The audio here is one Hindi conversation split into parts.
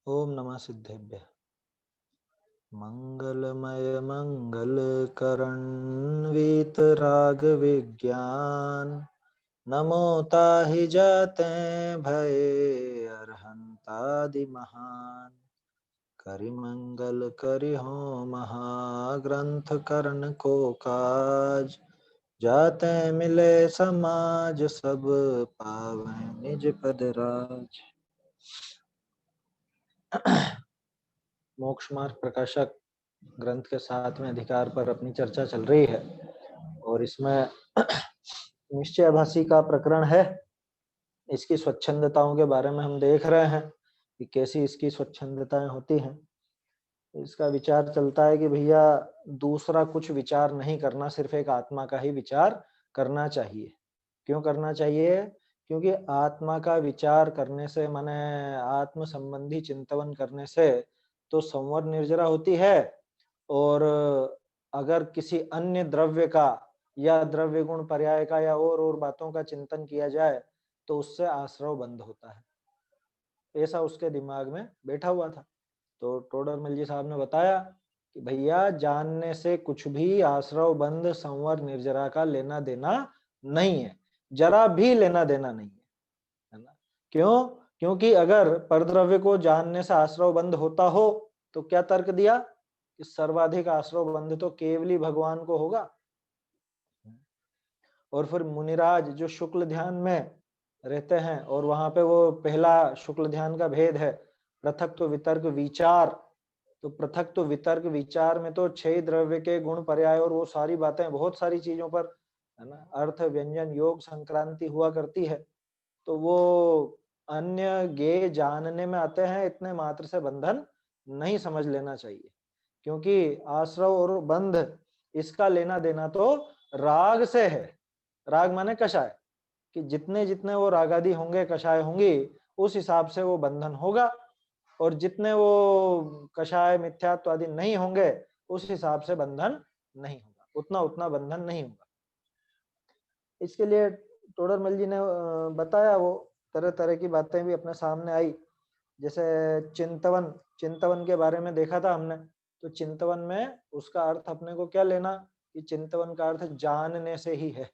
ओम नमः सिद्धेभ्य। मंगलमय मंगलकरण वीतराग विज्ञान नमो ताहि जाते भये अरहंतादि महान। करि मंगल करि हो महाग्रंथ करण को काज जाते मिले समाज सब पावै निज पद राज। मोक्ष मार्ग प्रकाशक ग्रंथ के 7वें अधिकार पर अपनी चर्चा चल रही है और इसमें निश्चयाभासी का प्रकरण है। इसकी स्वच्छंदताओं के बारे में हम देख रहे हैं कि कैसी इसकी स्वच्छंदताएं होती हैं। इसका विचार चलता है कि भैया दूसरा कुछ विचार नहीं करना, सिर्फ एक आत्मा का ही विचार करना चाहिए। क्यों करना चाहिए? क्योंकि आत्मा का विचार करने से, माने आत्म संबंधी चिंतन करने से तो संवर निर्जरा होती है, और अगर किसी अन्य द्रव्य का या द्रव्य गुण पर्याय का या और बातों का चिंतन किया जाए तो उससे आश्रव बंद होता है। ऐसा उसके दिमाग में बैठा हुआ था। तो टोडरमल जी साहब ने बताया कि भैया जानने से कुछ भी आश्रव बंद संवर निर्जरा का लेना देना नहीं है, जरा भी लेना देना नहीं है ना। क्यों? क्योंकि अगर परद्रव्य को जानने से आश्रव बंद होता हो तो क्या तर्क दिया कि सर्वाधिक आश्रव बंध तो केवली भगवान को होगा। और फिर मुनिराज जो शुक्ल ध्यान में रहते हैं और वहां पे वो पहला शुक्ल ध्यान का भेद है पृथक तो वितर्क विचार। तो पृथक तो वितर्क विचार में तो 6 द्रव्य के गुण पर्याय और वो सारी बातें बहुत सारी चीजों पर, है ना, अर्थ व्यंजन योग संक्रांति हुआ करती है। तो वो अन्य गे जानने में आते हैं, इतने मात्र से बंधन नहीं समझ लेना चाहिए। क्योंकि आश्रव और बंध इसका लेना देना तो राग से है। राग माने कषाय, कि जितने जितने वो रागादि होंगे, कषाय होंगी, उस हिसाब से वो बंधन होगा, और जितने वो कषाय मिथ्यात्व आदि नहीं होंगे उस हिसाब से बंधन नहीं होगा, उतना उतना बंधन नहीं होगा। इसके लिए टोडरमल जी ने बताया, वो तरह तरह की बातें भी अपने सामने आई। जैसे चिंतवन, चिंतवन के बारे में देखा था हमने। तो चिंतवन में उसका अर्थ अपने को क्या लेना कि चिंतवन का अर्थ जानने से ही है,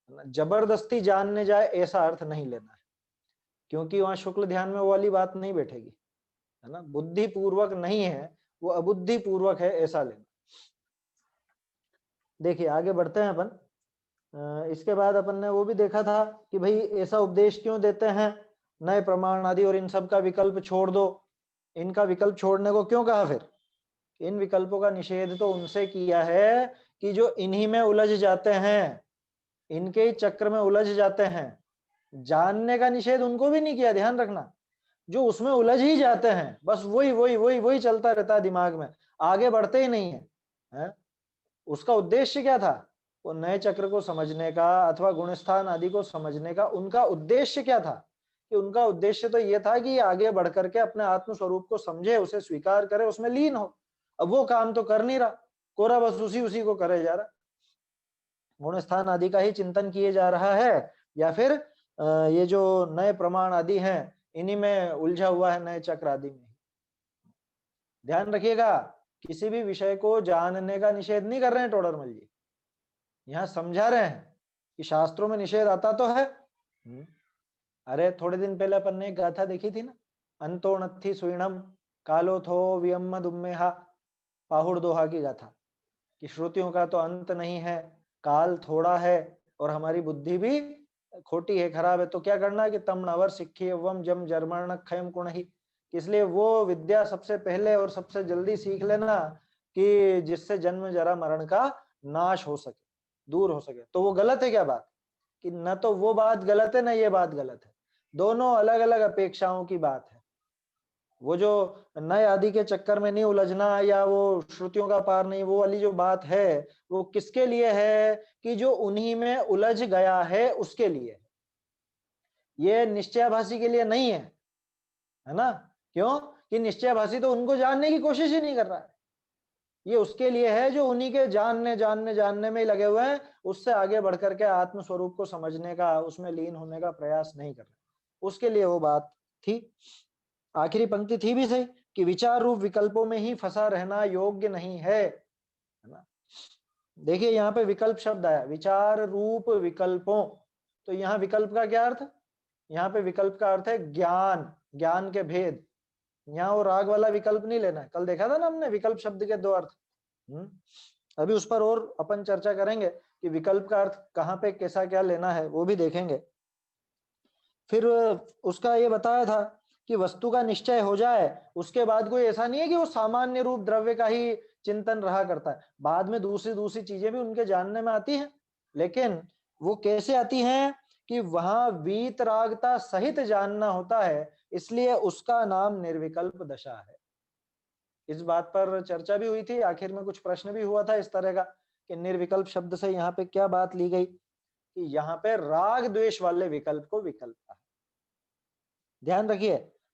जबरदस्ती जानने जाए ऐसा अर्थ नहीं लेना है। क्योंकि वहां शुक्ल ध्यान में वो वाली बात नहीं बैठेगी, है ना। बुद्धि पूर्वक नहीं है, वो अबुद्धि पूर्वक है, ऐसा लेना। देखिए आगे बढ़ते हैं अपन। इसके बाद अपन ने वो भी देखा था कि भाई ऐसा उपदेश क्यों देते हैं, नए प्रमाण आदि और इन सब का विकल्प छोड़ दो। इनका विकल्प छोड़ने को क्यों कहा? फिर इन विकल्पों का निषेध तो उनसे किया है कि जो इन्हीं में उलझ जाते हैं, इनके ही चक्र में उलझ जाते हैं। जानने का निषेध उनको भी नहीं किया, ध्यान रखना। जो उसमें उलझ ही जाते हैं, बस वही वही वही वही चलता रहता है दिमाग में, आगे बढ़ते ही नहीं है। उसका उद्देश्य क्या था? वो नए चक्र को समझने का अथवा गुणस्थान आदि को समझने का उनका उद्देश्य क्या था? कि उनका उद्देश्य तो ये था कि आगे बढ़ करके अपने आत्म स्वरूप को समझे, उसे स्वीकार करे, उसमें लीन हो। अब वो काम तो कर नहीं रहा, कोरा बस उसी उसी को करे जा रहा, गुणस्थान आदि का ही चिंतन किए जा रहा है, या फिर ये जो नए प्रमाण आदि हैं इन्हीं में उलझा हुआ है, नए चक्र आदि में। ध्यान रखिएगा, किसी भी विषय को जानने का निषेध नहीं कर रहे हैं टोडरमल जी, यहाँ समझा रहे हैं कि शास्त्रों में निषेध आता तो है। अरे थोड़े दिन पहले अपन ने एक गाथा देखी थी ना, अंतोणत्थि सुइणम कालो थो वियम्म दुम्मेहा, पाहुड़ दोहा की गाथा, कि श्रुतियों का तो अंत नहीं है, काल थोड़ा है और हमारी बुद्धि भी खोटी है, खराब है। तो क्या करना है कि तम नवर सिक्खी एवं जम जर्मण खयम कुण ही, इसलिए वो विद्या सबसे पहले और सबसे जल्दी सीख लेना कि जिससे जन्म जरा मरण का नाश हो सके, दूर हो सके। तो वो गलत है क्या बात? कि न तो वो बात गलत है, न ये बात गलत है, दोनों अलग अलग अपेक्षाओं की बात है। वो जो नए आदि के चक्कर में नहीं उलझना या वो श्रुतियों का पार नहीं, वो वाली जो बात है वो किसके लिए है? कि जो उन्हीं में उलझ गया है उसके लिए। ये निश्चयाभासी के लिए नहीं है ना। क्यों? कि निश्चयाभासी तो उनको जानने की कोशिश ही नहीं कर रहा है। ये उसके लिए है जो उन्हीं के जानने जानने जानने में ही लगे हुए हैं, उससे आगे बढ़ करके आत्म स्वरूप को समझने का, उसमें लीन होने का प्रयास नहीं कर रहे, उसके लिए वो बात थी। आखिरी पंक्ति थी भी सही कि विचार रूप विकल्पों में ही फंसा रहना योग्य नहीं है ना। देखिए यहाँ पे विकल्प शब्द आया, विचार रूप विकल्पों, तो यहाँ विकल्प का क्या अर्थ? यहाँ पे विकल्प का अर्थ है ज्ञान, ज्ञान के भेद। यहाँ वो राग वाला विकल्प नहीं लेना है, कल देखा था ना हमने विकल्प शब्द के दो अर्थ। अभी उस पर और अपन चर्चा करेंगे कि विकल्प का अर्थ कहाँ पे कैसा क्या लेना है, वो भी देखेंगे। फिर उसका ये बताया था कि वस्तु का निश्चय हो जाए उसके बाद कोई ऐसा नहीं है कि वो सामान्य रूप द्रव्य का ही चिंतन रहा करता है, बाद में दूसरी दूसरी चीजें भी उनके जानने में आती हैं, लेकिन वो कैसे आती हैं कि वहां वीतरागता सहित जानना होता है, इसलिए उसका नाम निर्विकल्प दशा है। इस बात पर चर्चा भी हुई थी, आखिर में कुछ प्रश्न भी हुआ था इस तरह का कि निर्विकल्प शब्द से यहाँ पे क्या बात ली गई कि यहाँ पे राग द्वेष वाले विकल्प को विकल्प कहा। ध्यान रखिए,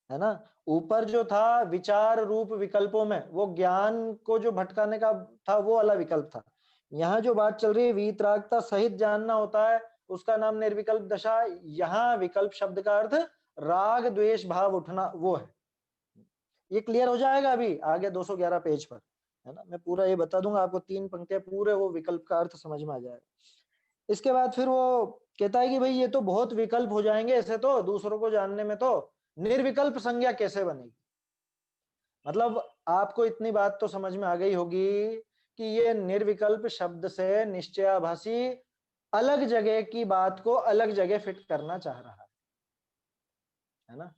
है ना। ऊपर जो था विचार रूप विकल्पों में वो ज्ञान को जो भटकाने का था वो वाला विकल्प था, यहाँ जो बात चल रही है वीतरागता सहित जानना होता है उसका नाम निर्विकल्प दशा। यहाँ विकल्प शब्द का अर्थ राग द्वेष भाव उठना वो है। ये क्लियर हो जाएगा अभी आगे 211 पेज पर, है ना। मैं पूरा ये बता दूंगा आपको, 3 पंक्तियां पूरे वो विकल्प का अर्थ समझ में आ जाएगा। इसके बाद फिर वो कहता है कि भाई ये तो बहुत विकल्प हो जाएंगे ऐसे तो दूसरों को जानने में, तो निर्विकल्प संज्ञा कैसे बनेगी? मतलब आपको इतनी बात तो समझ में आ गई होगी कि ये निर्विकल्प शब्द से निश्चयाभासी अलग जगह की बात को अलग जगह फिट करना चाह रहा है ना।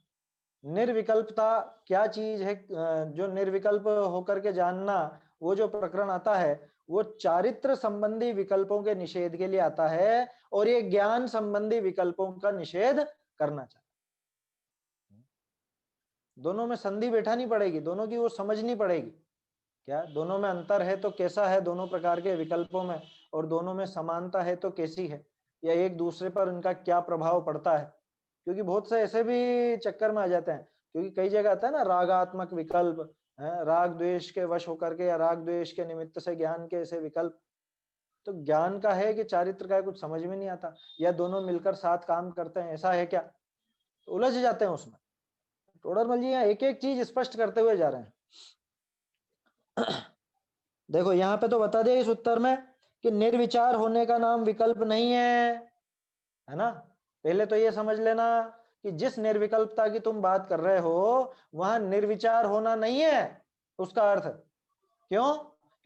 निर्विकल्पता क्या चीज है? जो निर्विकल्प होकर के जानना, वो जो प्रकरण आता है वो चारित्र संबंधी विकल्पों के निषेध के लिए आता है, और ये ज्ञान संबंधी विकल्पों का निषेध करना चाहता है। दोनों में संधि बैठानी पड़ेगी, दोनों की वो समझनी पड़ेगी, क्या दोनों में अंतर है तो कैसा है दोनों प्रकार के विकल्पों में, और दोनों में समानता है तो कैसी है, या एक दूसरे पर उनका क्या प्रभाव पड़ता है। क्योंकि बहुत से ऐसे भी चक्कर में आ जाते हैं, क्योंकि कई जगह आता है ना रागात्मक विकल्प, है राग द्वेष के वश होकर के या राग द्वेष के निमित्त से ज्ञान के ऐसे विकल्प। तो ज्ञान का है कि चारित्र का है, कुछ समझ में नहीं आता, या दोनों मिलकर साथ काम करते हैं, ऐसा है क्या? तो उलझ जाते हैं उसमें। टोडरमल जी यहाँ एक एक चीज स्पष्ट करते हुए जा रहे हैं। देखो यहाँ पे तो बता दिया इस उत्तर में कि निर्विचार होने का नाम विकल्प नहीं है ना। पहले तो ये समझ लेना कि जिस निर्विकल्पता की तुम बात कर रहे हो वहां निर्विचार होना नहीं है उसका अर्थ। क्यों?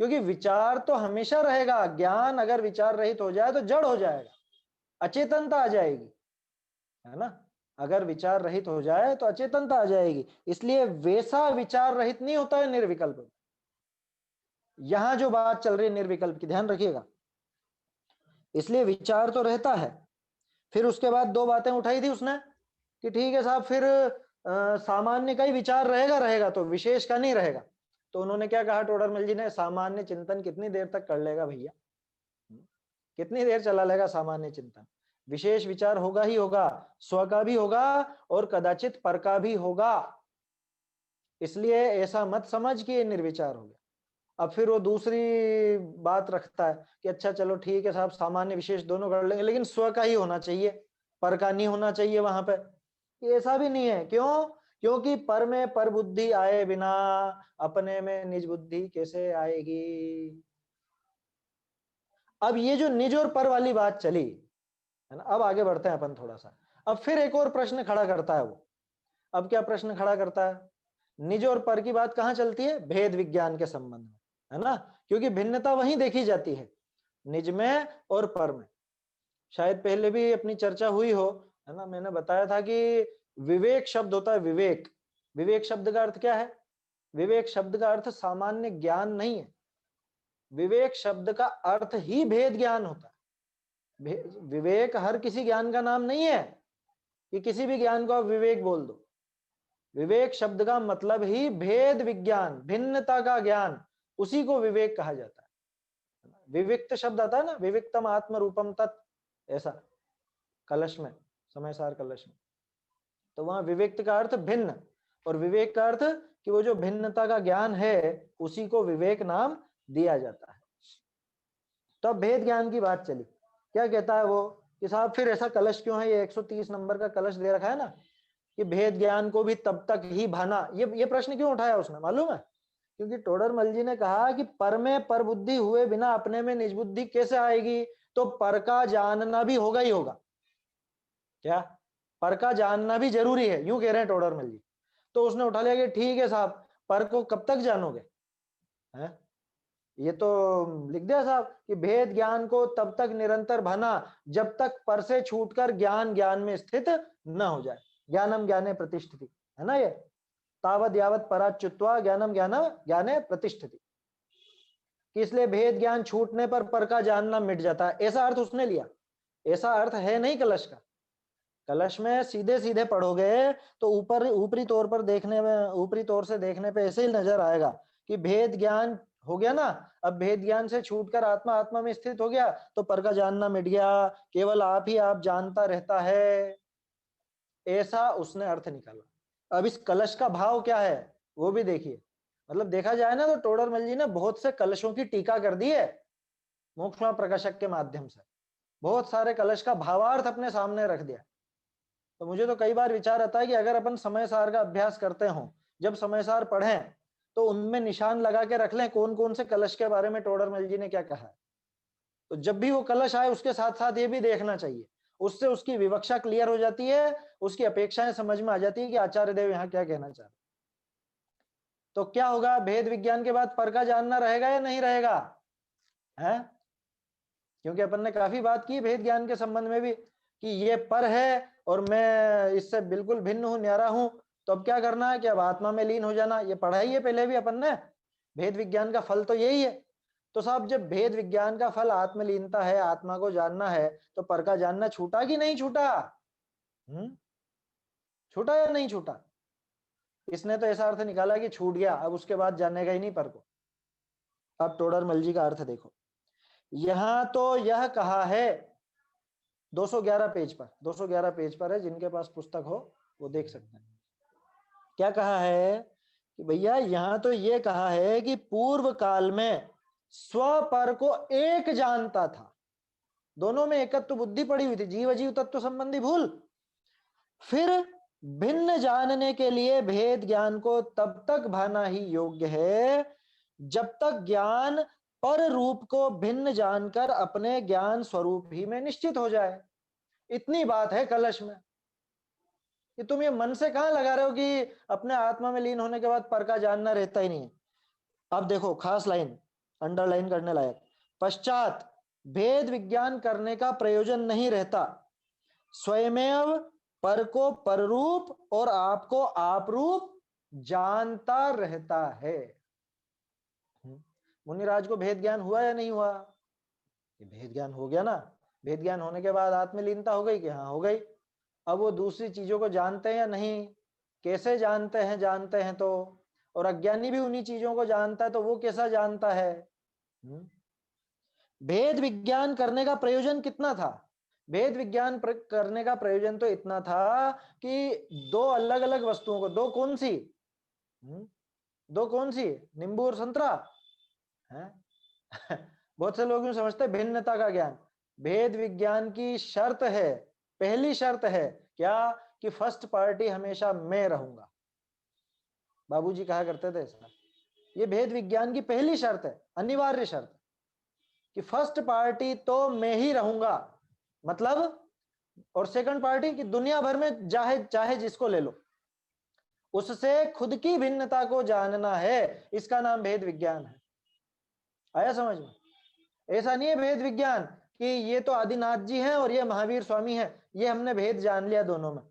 क्योंकि विचार तो हमेशा रहेगा, ज्ञान अगर विचार रहित हो जाए तो जड़ हो जाएगा, अचेतनता आ जाएगी, है ना। अगर विचार रहित हो जाए तो अचेतनता आ जाएगी, इसलिए वैसा विचार रहित नहीं होता है निर्विकल्प। यहां जो बात चल रही है निर्विकल्प की, ध्यान रखिएगा, इसलिए विचार तो रहता है। फिर उसके बाद दो बातें उठाई थी उसने कि ठीक है साहब, फिर सामान्य का ही विचार रहेगा रहेगा तो विशेष का नहीं रहेगा। तो उन्होंने क्या कहा टोडरमल जी ने, सामान्य चिंतन कितनी देर तक कर लेगा भैया, कितनी देर चला लेगा सामान्य चिंतन? विशेष विचार होगा ही होगा, स्व का भी होगा और कदाचित पर का भी होगा। इसलिए ऐसा मत समझ कि ये निर्विचार हो गया। अब फिर वो दूसरी बात रखता है कि अच्छा चलो ठीक है साहब, सामान्य विशेष दोनों कर लेंगे, लेकिन स्व का ही होना चाहिए, पर का नहीं होना चाहिए वहां पे। ऐसा भी नहीं है, क्यों? क्योंकि पर में पर बुद्धि आए बिना अपने में निज बुद्धि कैसे आएगी। अब ये जो निज और पर वाली बात चली है ना, अब आगे बढ़ते हैं अपन थोड़ा सा। अब फिर एक और प्रश्न खड़ा करता है वो। अब क्या प्रश्न खड़ा करता है? निज और पर की बात कहाँ चलती है? भेद विज्ञान के संबंध में, है ना। क्योंकि भिन्नता वहीं देखी जाती है, निज में और पर में। शायद पहले भी अपनी चर्चा हुई हो, है ना। मैंने बताया था कि विवेक शब्द होता है विवेक। विवेक शब्द का अर्थ क्या है? विवेक शब्द का अर्थ सामान्य ज्ञान नहीं है, विवेक शब्द का अर्थ ही भेद ज्ञान होता है। विवेक हर किसी ज्ञान का नाम नहीं है कि किसी भी ज्ञान को आप विवेक बोल दो। विवेक शब्द का मतलब ही भेद विज्ञान, भिन्नता का ज्ञान, उसी को विवेक कहा जाता है। विविक्त शब्द आता है ना, विविक्तम आत्म रूपम तत्, ऐसा कलश में, समय सार कलश में। तो वहां विविक्त का अर्थ भिन्न, और विवेक का अर्थ कि वो जो भिन्नता का ज्ञान है उसी को विवेक नाम दिया जाता है। तो अब भेद ज्ञान की बात चली, क्या कहता है वो कि साहब फिर ऐसा कलश क्यों है, ये 130 नंबर का कलश दे रखा है ना, कि भेद ज्ञान को भी तब तक ही भाना। ये प्रश्न क्यों उठाया उसने मालूम है? क्योंकि टोडरमल जी ने कहा कि पर में पर बुद्धि हुए बिना अपने में निज बुद्धि कैसे आएगी, तो पर का जानना भी होगा ही होगा। क्या पर का जानना भी जरूरी है, यूं कह रहे हैं टोडरमल जी। तो उसने उठा लिया कि ठीक है साहब, पर को कब तक जानोगे? है ये तो लिख दिया साहब कि भेद ज्ञान को तब तक निरंतर भाना जब तक पर से छूटकर ज्ञान ज्ञान में स्थित न हो जाए। ज्ञानम ज्ञाने प्रतिष्ठिति, है ना ये, तावद यावत पराच्युत्वा ज्ञानम ज्ञान ज्ञाने प्रतिष्ठिति। कि इसलिए भेद ज्ञान छूटने पर का जानना मिट जाता है, ऐसा अर्थ उसने लिया। ऐसा अर्थ है नहीं कलश का। कलश में सीधे सीधे पढ़ोगे तो ऊपर ऊपरी तौर पर देखने में, ऊपरी तौर से देखने पे ऐसे ही नजर आएगा कि भेद ज्ञान हो गया ना, अब भेद ज्ञान से छूटकर आत्मा आत्मा में स्थित हो गया तो पर का जानना मिट गया, केवल आप ही आप जानता रहता है, ऐसा उसने अर्थ निकाला। अब इस कलश का भाव क्या है वो भी देखिए। मतलब देखा जाए ना तो टोडरमल जी ने बहुत से कलशों की टीका कर दी है मोक्षमा प्रकाशक के माध्यम से, बहुत सारे कलश का भावार्थ अपने सामने रख दिया। तो मुझे तो कई बार विचार आता है कि अगर अपन समय सार का अभ्यास करते हो, जब समय सार पढ़ें तो उनमें निशान लगा के रख लें कौन कौन से कलश के बारे में टोडरमल जी ने क्या कहा है। तो जब भी वो कलश आए उसके साथ साथ ये भी देखना चाहिए, उससे उसकी विवक्षा क्लियर हो जाती है, उसकी अपेक्षाएं समझ में आ जाती है कि आचार्य देव यहाँ क्या कहना चाह रहे। तो क्या होगा, भेद विज्ञान के बाद पर का जानना रहेगा या नहीं रहेगा? है क्योंकि अपन ने काफी बात की भेद ज्ञान के संबंध में भी कि ये पर है और मैं इससे बिल्कुल भिन्न हूं, न्यारा हूं, तो अब क्या करना है कि अब आत्मा में लीन हो जाना। ये पढ़ा ही है पहले भी अपन ने, भेद विज्ञान का फल तो यही है। तो साहब जब भेद विज्ञान का फल आत्मलीनता है, आत्मा को जानना है, तो पर का जानना छूटा कि नहीं छूटा? छूटा या नहीं छूटा? इसने तो ऐसा अर्थ निकाला कि छूट गया, अब उसके बाद जानेगा ही नहीं पर को। अब टोडरमल जी का अर्थ देखो, यहां तो यह कहा है 211 पेज पर, 211 पेज पर है, जिनके पास पुस्तक हो वो देख सकते हैं। क्या कहा है कि भैया यहां तो ये कहा है कि पूर्व काल में स्व पर को एक जानता था, दोनों में एकत्व बुद्धि पड़ी हुई थी, जीव अजीव तत्व संबंधी भूल। फिर भिन्न जानने के लिए भेद ज्ञान को तब तक भाना ही योग्य है जब तक ज्ञान पर रूप को भिन्न जानकर अपने ज्ञान स्वरूप ही में निश्चित हो जाए। इतनी बात है कलश में कि तुम ये मन से कहां लगा रहे हो कि अपने आत्मा में लीन होने के बाद पर का जानना रहता ही नहीं है। अब देखो खास लाइन, अंडरलाइन करने लायक, पश्चात भेद विज्ञान करने का प्रयोजन नहीं रहता, स्वयमेव पर को पररूप और आपको आप रूप जानता रहता है। मुनिराज को भेद ज्ञान हुआ या नहीं हुआ? ये भेद ज्ञान हो गया ना, भेद ज्ञान होने के बाद आत्मलीनता हो गई कि हाँ हो गई। अब वो दूसरी चीजों को जानते हैं या नहीं? कैसे जानते हैं? जानते हैं तो, और अज्ञानी भी उन्हीं चीजों को जानता है तो वो कैसा जानता है? भेद विज्ञान करने का प्रयोजन कितना था? भेद विज्ञान करने का प्रयोजन तो इतना था कि दो अलग अलग वस्तुओं को, दो कौन सी, दो कौन सी, नींबू और संतरा है। बहुत से लोग यूं समझते हैं भिन्नता का ज्ञान। भेद विज्ञान की शर्त है, पहली शर्त है क्या, कि फर्स्ट पार्टी हमेशा मैं रहूंगा। बाबूजी कहा करते थे ऐसा। ये भेद विज्ञान की पहली शर्त है, अनिवार्य शर्त, कि फर्स्ट पार्टी तो मैं ही रहूंगा। मतलब, और सेकंड पार्टी की दुनिया भर में चाहे चाहे जिसको ले लो, उससे खुद की भिन्नता को जानना है, इसका नाम भेद विज्ञान है। आया समझ में? ऐसा नहीं है भेद विज्ञान कि ये तो आदिनाथ जी हैं और ये महावीर स्वामी हैं, ये हमने भेद जान लिया दोनों में,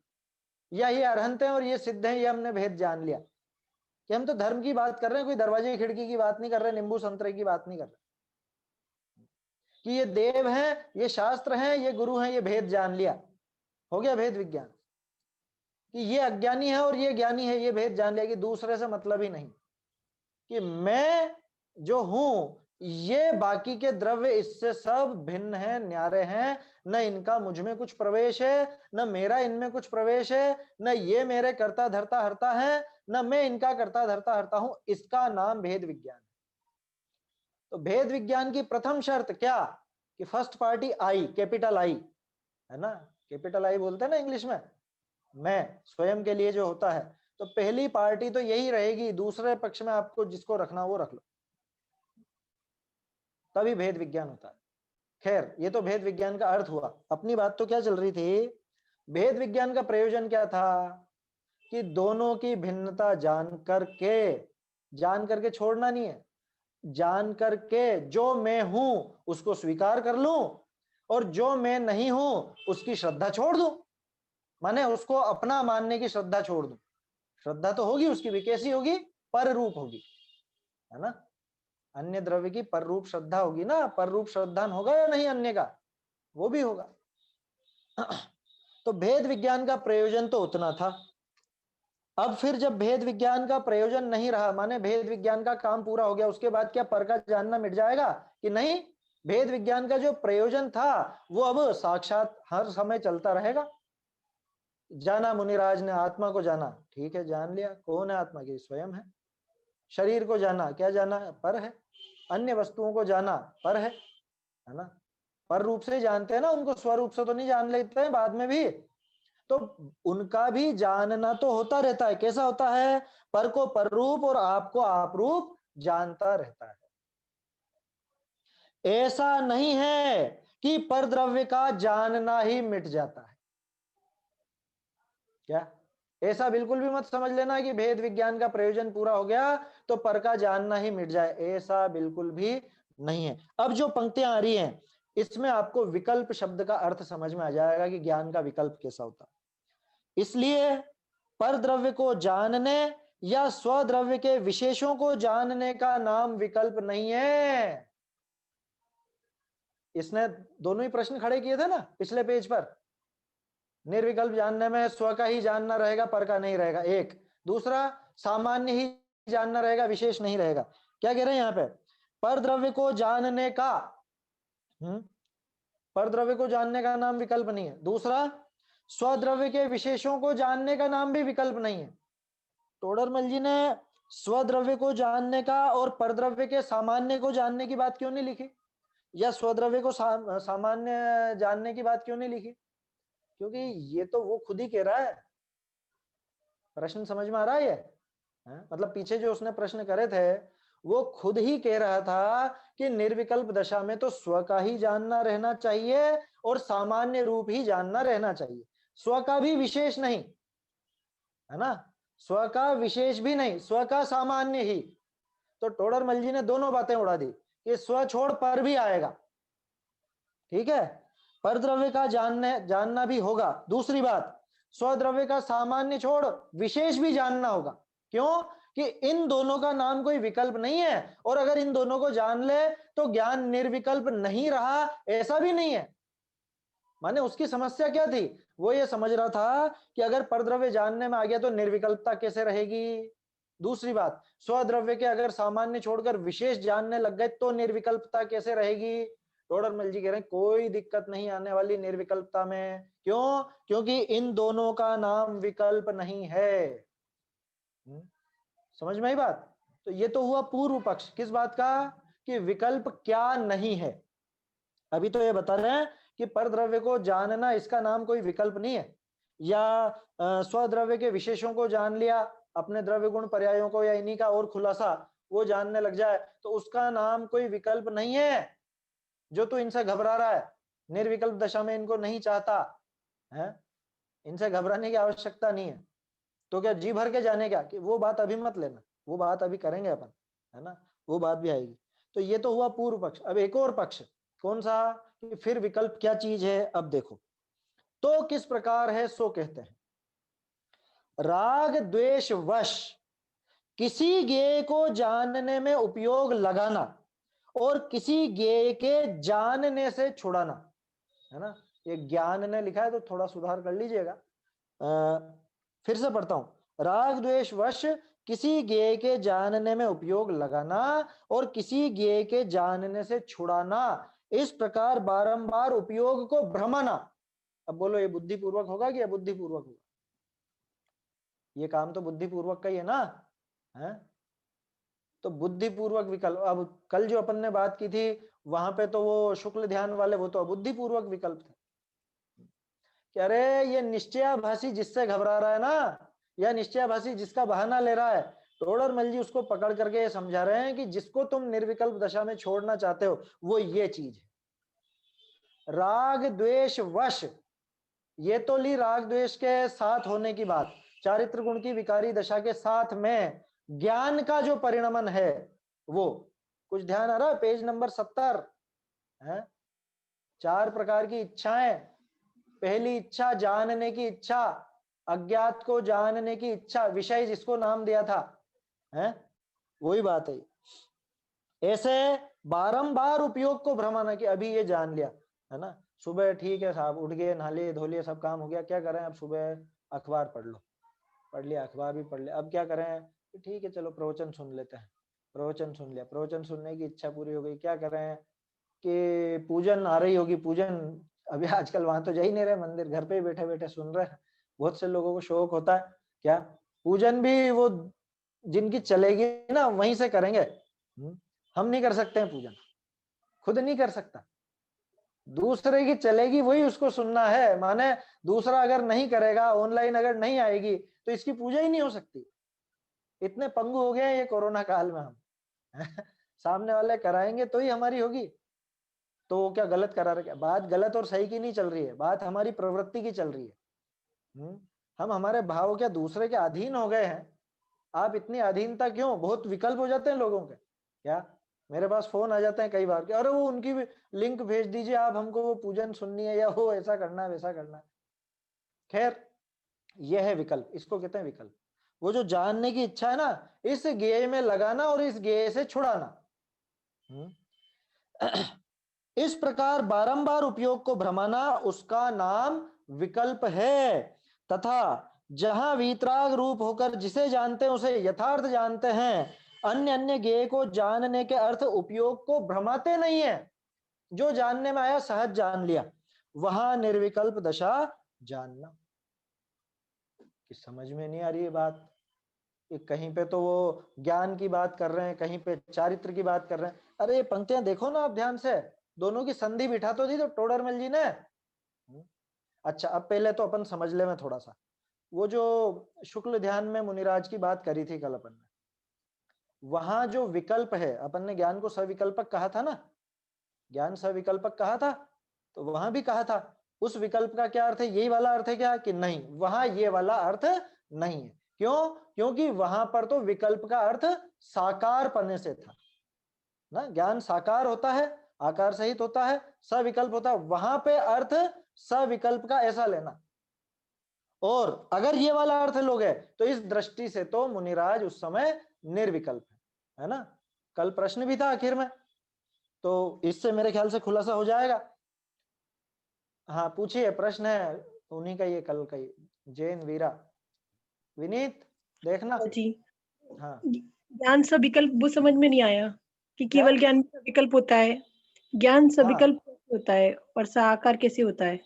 या ये अरहंत हैं और ये सिद्ध हैं, ये हमने भेद जान लिया। कि हम तो धर्म की बात कर रहे हैं, कोई दरवाजे की खिड़की की बात नहीं कर रहे, नींबू संतरे की बात नहीं कर रहे। कि ये देव हैं, ये शास्त्र हैं, ये गुरु हैं, ये भेद जान लिया, हो गया भेद विज्ञान। कि ये अज्ञानी है और ये ज्ञानी है, ये भेद जान लिया, कि दूसरे से मतलब ही नहीं, कि मैं जो हूं ये बाकी के द्रव्य इससे सब भिन्न है, न्यारे हैं, न इनका मुझ में कुछ प्रवेश है, न मेरा इनमें कुछ प्रवेश है, न ये मेरे करता धरता हरता है, न मैं इनका करता धरता हरता हूं। इसका नाम भेद विज्ञान। तो भेद विज्ञान की प्रथम शर्त क्या, कि first party I, capital I, है ना, कैपिटल आई बोलते हैं ना इंग्लिश में, मैं स्वयं के लिए जो होता है, तो पहली पार्टी तो यही रहेगी, दूसरे पक्ष में आपको जिसको रखना वो रख लो, तभी भेद विज्ञान होता है। खैर, ये तो भेद विज्ञान का अर्थ हुआ। अपनी बात तो क्या चल रही थी, भेद विज्ञान का प्रयोजन क्या था कि दोनों की भिन्नता जान करके छोड़ना नहीं है, जान करके जो मैं हूं उसको स्वीकार कर लूं और जो मैं नहीं हूं उसकी श्रद्धा छोड़ दूं, माने उसको अपना मानने की श्रद्धा छोड़ दूं। श्रद्धा तो होगी उसकी भी, कैसी होगी, पर रूप होगी, है ना। अन्य द्रव्य की पर रूप श्रद्धा होगी ना, पर रूप श्रद्धान होगा या नहीं अन्य का, वो भी होगा। तो भेद विज्ञान का प्रयोजन तो उतना था। अब फिर जब भेद विज्ञान का प्रयोजन नहीं रहा, माने भेद विज्ञान का काम पूरा हो गया, उसके बाद क्या पर का जानना मिट जाएगा कि नहीं, भेद विज्ञान का जो प्रयोजन था वो अब साक्षात हर समय चलता रहेगा। जाना मुनिराज ने आत्मा को जाना, ठीक है, जान लिया कौन है आत्मा की, स्वयं है। शरीर को जाना, क्या जाना है, पर है। अन्य वस्तुओं को जाना, पर है ना। पर रूप से ही जानते हैं ना उनको, स्वरूप से तो नहीं जान लेते हैं बाद में भी, तो उनका भी जानना तो होता रहता है। कैसा होता है, पर को पर रूप और आपको आप रूप जानता रहता है। ऐसा नहीं है कि पर द्रव्य का जानना ही मिट जाता है, क्या, ऐसा बिल्कुल भी मत समझ लेना कि भेद विज्ञान का प्रयोजन पूरा हो गया तो पर का जानना ही मिट जाए, ऐसा बिल्कुल भी नहीं है। अब जो पंक्तियां आ रही हैं इसमें आपको विकल्प शब्द का अर्थ समझ में आ जाएगा कि ज्ञान का विकल्प कैसा होता है। इसलिए पर द्रव्य को जानने या स्वद्रव्य के विशेषों को जानने का नाम विकल्प नहीं है। इसने दोनों ही प्रश्न खड़े किए थे ना पिछले पेज पर। निर्विकल्प जानने में स्व का ही जानना रहेगा, पर का नहीं रहेगा, एक। दूसरा, सामान्य ही जानना रहेगा, विशेष नहीं रहेगा। क्या कह रहे हैं यहाँ पे, पर द्रव्य को जानने का, पर द्रव्य को जानने का नाम विकल्प नहीं है। दूसरा, स्वद्रव्य के विशेषों को जानने का नाम भी विकल्प नहीं है। टोडरमल जी ने स्वद्रव्य को जानने का और परद्रव्य के सामान्य को जानने की बात क्यों नहीं लिखी, या स्वद्रव्य को सामान्य जानने की बात क्यों नहीं लिखी, क्योंकि ये तो वो खुद ही कह रहा है। प्रश्न समझ में आ रहा है, मतलब पीछे जो उसने प्रश्न करे थे वो खुद ही कह रहा था कि निर्विकल्प दशा में तो स्व का ही जानना रहना चाहिए और सामान्य रूप ही जानना रहना चाहिए, स्व का भी विशेष नहीं, है ना, स्व का विशेष भी नहीं, स्व का सामान्य ही। तो टोडरमल जी ने दोनों बातें उड़ा दी कि स्व छोड़ पर भी आएगा, ठीक है, पर द्रव्य का जानना भी होगा। दूसरी बात, स्वद्रव्य का सामान्य छोड़ विशेष भी जानना होगा। क्यों कि इन दोनों का नाम कोई विकल्प नहीं है, और अगर इन दोनों को जान ले तो ज्ञान निर्विकल्प नहीं रहा, ऐसा भी नहीं है। माने उसकी समस्या क्या थी, वो ये समझ रहा था कि अगर परद्रव्य जानने में आ गया तो निर्विकल्पता कैसे रहेगी। दूसरी बात, स्वद्रव्य के अगर सामान्य छोड़कर विशेष जानने लग गए तो निर्विकल्पता कैसे रहेगी। टोडरमल जी कह रहे हैं कोई दिक्कत नहीं आने वाली निर्विकल्पता में। क्यों, क्योंकि इन दोनों का नाम विकल्प नहीं है। समझ में आई बात। तो ये तो हुआ पूर्व पक्ष किस बात का, कि विकल्प क्या नहीं है। अभी तो ये बता रहे हैं कि परद्रव्य को जानना इसका नाम कोई विकल्प नहीं है, या स्वद्रव्य के विशेषों को जान लिया, अपने द्रव्य गुण पर्यायों को या इन्हीं का और खुलासा वो जानने लग जाए तो उसका नाम कोई विकल्प नहीं है। जो तू इनसे घबरा रहा है, निर्विकल्प दशा में इनको नहीं चाहता है, इनसे घबराने की आवश्यकता नहीं है। तो क्या जी भर के जाने क्या, कि वो बात अभी मत लेना, वो बात अभी करेंगे अपन, है ना, वो बात भी आएगी। तो ये तो हुआ पूर्व पक्ष। अब एक और पक्ष, कौन सा, कि फिर विकल्प क्या चीज है। अब देखो, तो किस प्रकार है सो कहते हैं, राग द्वेष वश किसी ज्ञेय को जानने में उपयोग लगाना और किसी ज्ञेय के जानने से छुड़ाना, है ना। ये ज्ञान ने लिखा है तो थोड़ा सुधार कर लीजिएगा। फिर से पढ़ता हूं, राग द्वेष वश किसी ज्ञेय के जानने में उपयोग लगाना और किसी ज्ञेय के जानने से छुड़ाना, इस प्रकार बारंबार उपयोग को भ्रमाना। अब बोलो ये बुद्धिपूर्वक होगा कि अबुद्धिपूर्वक होगा, ये काम तो बुद्धिपूर्वक का ही है ना, है। तो बुद्धिपूर्वक विकल्प, अब कल जो अपन ने बात की थी वहां पे तो वो शुक्ल ध्यान वाले वो तो अबुद्धिपूर्वक विकल्प थे। कि अरे ये निश्चयाभासी जिससे घबरा रहा है ना, या निश्चयाभासी जिसका बहाना ले रहा है, टोडरमल जी उसको पकड़ करके ये समझा रहे हैं कि जिसको तुम निर्विकल्प दशा में छोड़ना चाहते हो वो ये चीज है, राग द्वेष वश। ये तो ली राग द्वेष के साथ होने की बात, चारित्र गुण की विकारी दशा के साथ में ज्ञान का जो परिणमन है वो, कुछ ध्यान आ रहा है? पेज नंबर 70 है। 4 प्रकार की इच्छाएं। पहली इच्छा जानने की इच्छा, अज्ञात को जानने की इच्छा, विषय जिसको नाम दिया था, है वही बात है। ऐसे बारंबार उपयोग को भ्रमाना कि अभी ये जान लिया, है ना, सुबह ठीक है साहब, उठ गए, नहा लिए धो लिए, सब काम हो गया, क्या करें अब, सुबह अखबार पढ़ लो, पढ़ लिया, अखबार भी पढ़ लिया, अब क्या करें, ठीक है चलो प्रवचन सुन लेते हैं, प्रवचन सुन लिया, प्रवचन सुनने की इच्छा पूरी हो गई, क्या करें कि पूजन आ रही होगी, पूजन अभी आजकल वहां तो जा ही नहीं रहे मंदिर, घर पे ही बैठे बैठे सुन रहे हैं। बहुत से लोगों को शौक होता है क्या, पूजन भी वो जिनकी चलेगी ना वहीं से करेंगे। हम नहीं कर सकते हैं पूजन, खुद नहीं कर सकता, दूसरे की चलेगी वही उसको सुनना है। माने दूसरा अगर नहीं करेगा, ऑनलाइन अगर नहीं आएगी तो इसकी पूजा ही नहीं हो सकती। इतने पंगु हो गए ये कोरोना काल में हम सामने वाले कराएंगे तो ही हमारी होगी, तो वो क्या गलत करा रहे? बात गलत और सही की नहीं चल रही है, बात हमारी प्रवृत्ति की चल रही है। हम हमारे भाव क्या दूसरे के अधीन हो गए हैं। आप इतनी अधीनता क्यों? बहुत विकल्प हो जाते हैं लोगों के, क्या मेरे पास फोन आ जाते हैं कई बार कि अरे वो उनकी भी लिंक भेज दीजिए आप हमको, वो पूजन सुननी है या वो ऐसा करना है वैसा करना है। खैर यह है विकल्प, इसको कहते हैं विकल्प। वो जो जानने की इच्छा है ना, इस गेय में लगाना और इस गेय से छुड़ाना। इस प्रकार बारंबार उपयोग को भ्रमाना, उसका नाम विकल्प है। तथा जहां वीतराग रूप होकर जिसे जानते हैं उसे यथार्थ जानते हैं, अन्य अन्य गेय को जानने के अर्थ उपयोग को भ्रमाते नहीं है। जो जानने में आया सहज जान लिया, वहां निर्विकल्प दशा जानना। कि समझ में नहीं आ रही है बात, कहीं पे तो वो ज्ञान की बात कर रहे हैं, कहीं पे चारित्र की बात कर रहे हैं। अरे ये पंक्तियां देखो ना आप ध्यान से, दोनों की संधि बिठा तो दी तो टोडरमल जी ने। अच्छा अब पहले तो अपन समझ ले में थोड़ा सा, वो जो शुक्ल ध्यान में मुनिराज की बात करी थी कल अपन ने, वहां जो विकल्प है, अपन ने ज्ञान को सविकल्पक कहा था ना, ज्ञान सविकल्पक कहा था, तो वहां भी कहा था उस विकल्प का क्या अर्थ है, यही वाला अर्थ है क्या, कि नहीं, वहां ये वाला अर्थ नहीं है। क्यों? क्योंकि वहां पर तो विकल्प का अर्थ साकार पने से था ना, ज्ञान साकार होता है, आकार सहित होता है, सविकल्प होता है, वहां पे अर्थ सविकल्प का ऐसा लेना। और अगर ये वाला अर्थ लोगे तो इस दृष्टि से तो मुनिराज उस समय निर्विकल्प है ना। कल प्रश्न भी था आखिर में, तो इससे मेरे ख्याल से खुलासा हो जाएगा। हाँ पूछिए, प्रश्न है उन्हीं का, ये कल का ही, जैन वीरा विनीत देखना। जी हाँ ज्ञान सविकल्प वो समझ में नहीं आया कि क्या? केवल ज्ञान सविकल्प होता है, ज्ञान हाँ सविकल्प कैसे होता है और साकार कैसे होता है?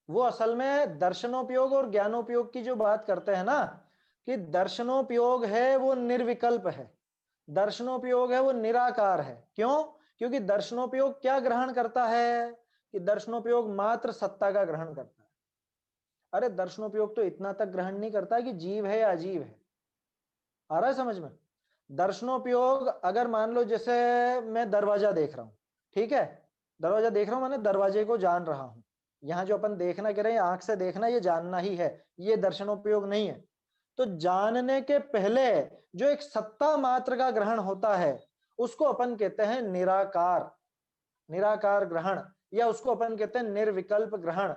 वो असल में दर्शनोपयोग और ज्ञानोपयोग की जो बात करते हैं ना, कि दर्शनोपयोग है वो निर्विकल्प है, दर्शनोपयोग है वो निराकार है। क्यों? क्योंकि दर्शनोपयोग क्या ग्रहण करता है, कि दर्शनोपयोग मात्र सत्ता का ग्रहण करता है। अरे दर्शनोपयोग तो इतना तक ग्रहण नहीं करता कि जीव है या अजीव है। आ रहा है समझ में? दर्शनोपयोग अगर मान लो जैसे मैं दरवाजा देख रहा हूं, ठीक है, दरवाजा देख रहा हूं, मैंने दरवाजे को जान रहा हूं। यहाँ जो अपन देखना कह रहे हैं आंख से देखना, ये जानना ही है, ये दर्शनोपयोग नहीं है। तो जानने के पहले जो एक सत्ता मात्र का ग्रहण होता है उसको अपन कहते हैं निराकार, निराकार ग्रहण, या उसको अपन कहते हैं निर्विकल्प ग्रहण।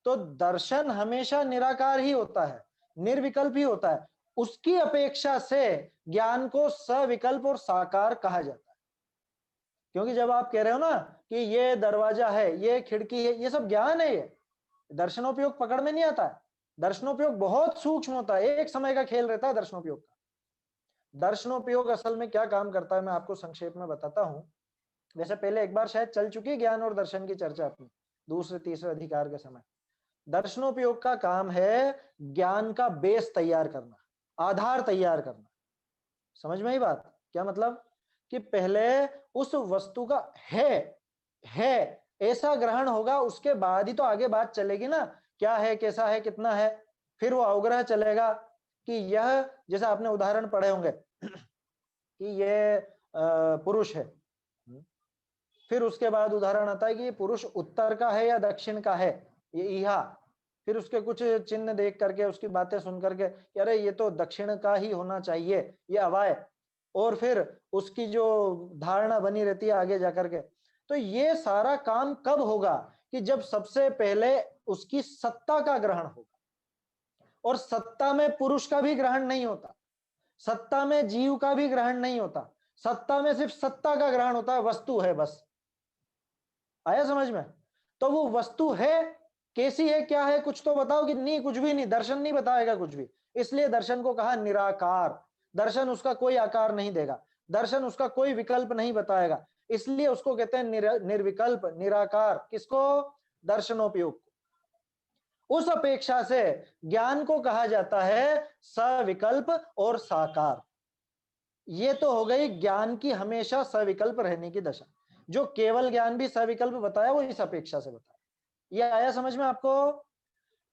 तो दर्शन हमेशा निराकार ही होता है, निर्विकल्प ही होता है। उसकी अपेक्षा से ज्ञान को सविकल्प और साकार कहा जाता है। क्योंकि जब आप कह रहे हो ना कि ये दरवाजा है, ये खिड़की है, ये सब ज्ञान है, ये दर्शनोपयोग पकड़ में नहीं आता है। दर्शनोपयोग बहुत सूक्ष्म होता है, एक समय का खेल रहता है दर्शनोपयोग का। दर्शनोपयोग असल में क्या काम करता है मैं आपको संक्षेप में बताता हूं। वैसे पहले एक बार शायद चल चुकी है ज्ञान और दर्शन की चर्चा अपनी, दूसरे तीसरे अधिकार के समय। दर्शनोपयोग का काम है ज्ञान का बेस तैयार करना, आधार तैयार करना। समझ में ही बात? क्या मतलब? कि पहले उस वस्तु का है ऐसा ग्रहण होगा, उसके बाद ही तो आगे बात चलेगी ना, क्या है, कैसा है, कितना है। फिर वो अवग्रह चलेगा कि यह, जैसे आपने उदाहरण पढ़े होंगे कि ये पुरुष है, फिर उसके बाद उदाहरण आता है कि ये पुरुष उत्तर का है या दक्षिण का है, ये इहा। फिर उसके कुछ चिन्ह देख करके, उसकी बातें सुन करके, अरे ये तो दक्षिण का ही होना चाहिए, ये अवाय। और फिर उसकी जो धारणा बनी रहती है आगे जाकर के। तो ये सारा काम कब होगा कि जब सबसे पहले उसकी सत्ता का ग्रहण होगा। और सत्ता में पुरुष का भी ग्रहण नहीं होता, सत्ता में जीव का भी ग्रहण नहीं होता, सत्ता में सिर्फ सत्ता का ग्रहण होता है, वस्तु है बस। आया समझ में? तो वो वस्तु है, कैसी है, क्या है, कुछ तो बताओ कि नहीं, कुछ भी नहीं, दर्शन नहीं बताएगा कुछ भी। इसलिए दर्शन को कहा निराकार। दर्शन उसका कोई आकार नहीं देगा, दर्शन उसका कोई विकल्प नहीं बताएगा, इसलिए उसको कहते हैं निर्विकल्प, निराकार। किसको? दर्शनोपयोग। उस अपेक्षा से ज्ञान को कहा जाता है सविकल्प और साकार। ये तो हो गई ज्ञान की हमेशा सविकल्प रहने की दशा। जो केवल ज्ञान भी सविकल्प बताया वो इस अपेक्षा से बताया। ये आया समझ में आपको?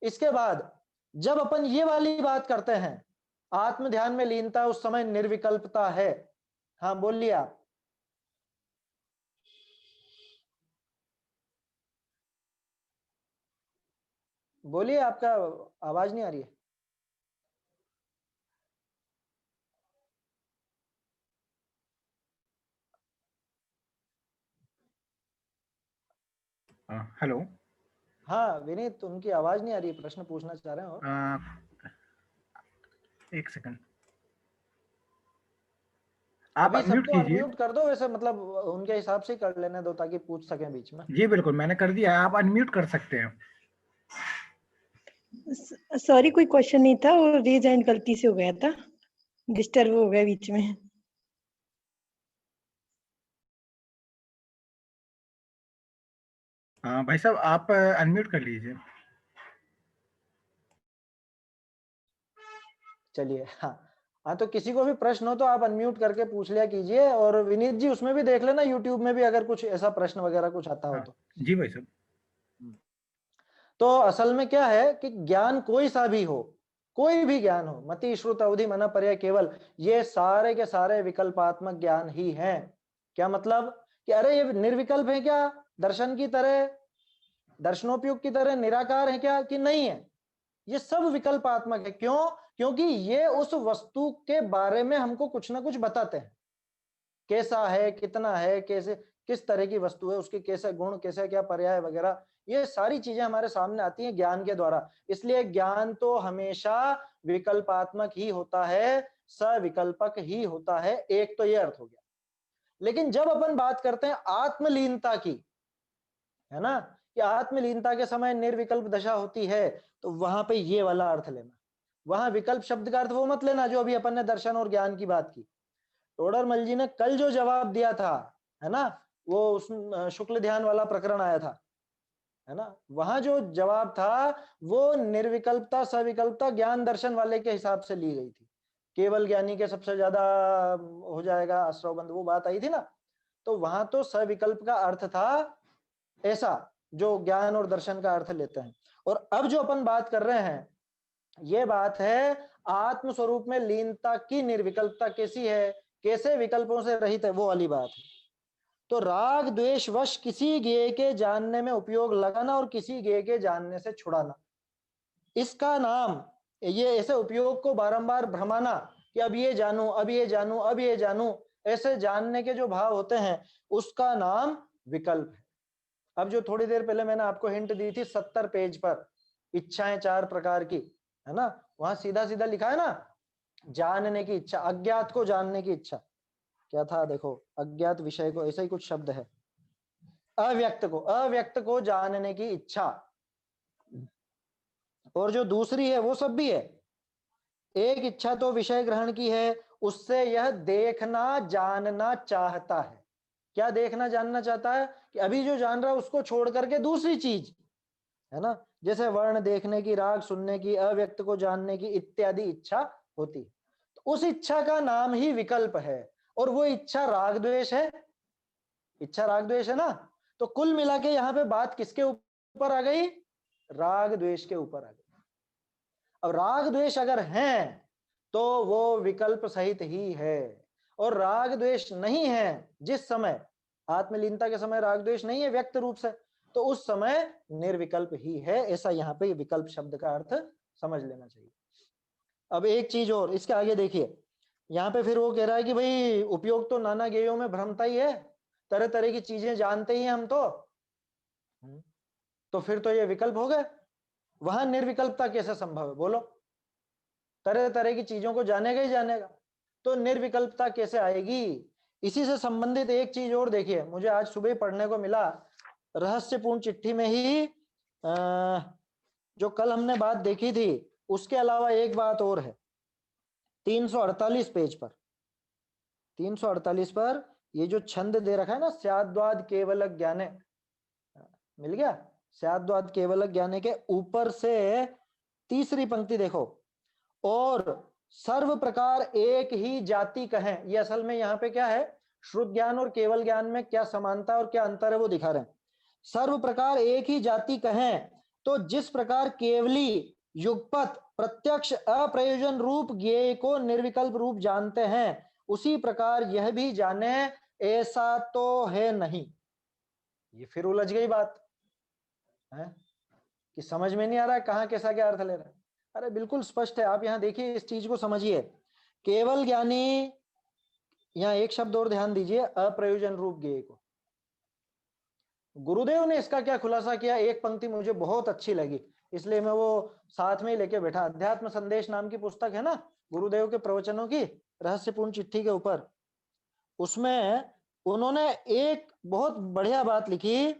इसके बाद जब अपन ये वाली बात करते हैं, आत्म ध्यान में लीनता, उस समय निर्विकल्पता है। हाँ बोलिए आप। बोलिए, आपका आवाज नहीं आ रही है। हेलो। हाँ विनीत, उनकी आवाज नहीं आ रही है, प्रश्न पूछना चाह रहे हैं। और एक सेकंड, आप अभी अनम्यूट सबको कीजिए। अनम्यूट कर दो, वैसे मतलब उनके हिसाब से ही कर लेने दो ताकि पूछ सकें बीच में। जी बिल्कुल, मैंने कर दिया है, आप अनम्यूट कर सकते हैं। सॉरी, कोई क्वेश्चन नहीं था, वो रेज हैंड गलती से हो गया था, डिस्टर्ब हो गया बीच में। हाँ भाई साहब, आप अनम्यूट कर लीजिए। चलिए, हाँ तो किसी को भी प्रश्न हो तो आप अनम्यूट करके पूछ लिया कीजिए। और विनीत जी उसमें भी देख लेना यूट्यूब में भी, अगर कुछ ऐसा प्रश्न वगैरह कुछ आता हो तो। जी भाई साहब। तो असल में क्या है कि ज्ञान कोई सा भी हो, कोई भी ज्ञान हो, मति श्रुत अवधि मना पर्याय केवल, ये सारे के सारे विकल्पात्मक ज्ञान ही हैं। क्या मतलब कि अरे ये निर्विकल्प है क्या, दर्शन की तरह, दर्शनोपयोग की तरह निराकार है क्या, कि नहीं है? ये सब विकल्पात्मक है। क्यों? क्योंकि ये उस वस्तु के बारे में हमको कुछ ना कुछ बताते हैं, कैसा है, कितना है, कैसे, किस तरह की वस्तु है, उसके कैसे गुण, कैसे क्या पर्याय वगैरह, ये सारी चीजें हमारे सामने आती हैं ज्ञान के द्वारा। इसलिए ज्ञान तो हमेशा विकल्पात्मक ही होता है, सविकल्पक ही होता है। एक तो ये अर्थ हो गया। लेकिन जब अपन बात करते हैं आत्मलीनता की, है ना, कि आत्मलीनता के समय निर्विकल्प दशा होती है, तो वहां पे ये वाला अर्थ लेना। वहां विकल्प शब्द का अर्थ वो मत लेना जो अभी अपन ने दर्शन और ज्ञान की बात की। टोडरमल जी ने कल जो जवाब दिया था, है ना, वो उस शुक्ल ध्यान वाला प्रकरण आया था, है ना, वहां जो जवाब था वो निर्विकल्पता सविकल्पता ज्ञान दर्शन वाले के हिसाब से ली गई थी। केवल ज्ञानी के सबसे ज्यादा हो जाएगा आश्रवबंध, वो बात आई थी ना। तो वहां तो सविकल्प का अर्थ था ऐसा, जो ज्ञान और दर्शन का अर्थ लेते हैं। और अब जो अपन बात कर रहे हैं, ये बात है आत्म स्वरूप में लीनता की निर्विकल्पता कैसी है, कैसे विकल्पों से रहित है, वो वाली बात है। तो राग द्वेष वश किसी ज्ञेय के जानने में उपयोग लगाना और किसी ज्ञेय के जानने से छुड़ाना, इसका नाम, ये ऐसे उपयोग को बारंबार भ्रमाना कि अब ये जानूं, अब ये जानूं, अब ये जानूं, ऐसे जानने के जो भाव होते हैं उसका नाम विकल्प है। अब जो थोड़ी देर पहले मैंने आपको हिंट दी थी 70 पेज पर, इच्छाएं 4 प्रकार की, है ना, वहां सीधा सीधा लिखा है ना, जानने की इच्छा, अज्ञात को जानने की इच्छा। क्या था देखो, अज्ञात विषय को, ऐसा ही कुछ शब्द है, अव्यक्त को जानने की इच्छा। और जो दूसरी है वो सब भी है। एक इच्छा तो विषय ग्रहण की है, उससे यह देखना जानना चाहता है। क्या देखना जानना चाहता है? कि अभी जो जान रहा है उसको छोड़ करके दूसरी चीज, है ना, जैसे वर्ण देखने की, राग सुनने की, अव्यक्त को जानने की इत्यादि इच्छा होती है। तो उस इच्छा का नाम ही विकल्प है। और वो इच्छा राग द्वेष है, इच्छा राग द्वेष है ना। तो कुल मिला के यहाँ पे बात किसके ऊपर आ गई? राग द्वेष के ऊपर आ गई। अब राग द्वेष अगर हैं तो वो विकल्प सहित ही है, और राग द्वेष नहीं है जिस समय, आत्मलीनता के समय राग द्वेष नहीं है व्यक्त रूप से, तो उस समय निर्विकल्प ही है। ऐसा यहाँ पे विकल्प शब्द का अर्थ समझ लेना चाहिए। अब एक चीज और इसके आगे देखिए, यहाँ पे फिर वो कह रहा है कि भाई उपयोग तो नाना गेयों में भ्रमता ही है, तरह तरह की चीजें जानते ही हैं हम तो फिर तो ये विकल्प हो गए। वहां निर्विकल्पता कैसे संभव है बोलो? तरह तरह की चीजों को जानेगा ही जानेगा, तो निर्विकल्पता कैसे आएगी? इसी से संबंधित एक चीज और देखिए, मुझे आज सुबह पढ़ने को मिला रहस्यपूर्ण चिट्ठी में ही, जो कल हमने बात देखी थी उसके अलावा एक बात और है। 348 पेज पर, 348 पर ये जो छंद दे रखा है ना, स्याद्वाद केवल ज्ञाने, मिल गया? स्याद्वाद केवल ज्ञाने के ऊपर से तीसरी पंक्ति देखो, और सर्व प्रकार एक ही जाति कहें। ये असल में यहाँ पे क्या है, श्रुत ज्ञान और केवल ज्ञान में क्या समानता और क्या अंतर है वो दिखा रहे हैं। सर्व प्रकार एक ही जाति कहें तो जिस प्रकार केवली युगपत प्रत्यक्ष अप्रयोजन रूप ज्ञेय को निर्विकल्प रूप जानते हैं, उसी प्रकार यह भी जाने, ऐसा तो है नहीं। ये फिर उलझ गई बात है कि समझ में नहीं आ रहा है कहाँ कैसा क्या अर्थ ले रहा है। अरे बिल्कुल स्पष्ट है, आप यहाँ देखिए, इस चीज को समझिए। केवल ज्ञानी, यहाँ एक शब्द और ध्यान दीजिए, अप्रयोजन रूप ज्ञेय को। गुरुदेव ने इसका क्या खुलासा किया, एक पंक्ति मुझे बहुत अच्छी लगी, इसलिए मैं वो साथ में ही लेके बैठा। अध्यात्म संदेश नाम की पुस्तक है ना गुरुदेव के प्रवचनों की, रहस्यपूर्ण चिट्ठी के ऊपर, उसमें उन्होंने एक बहुत बढ़िया बात लिखी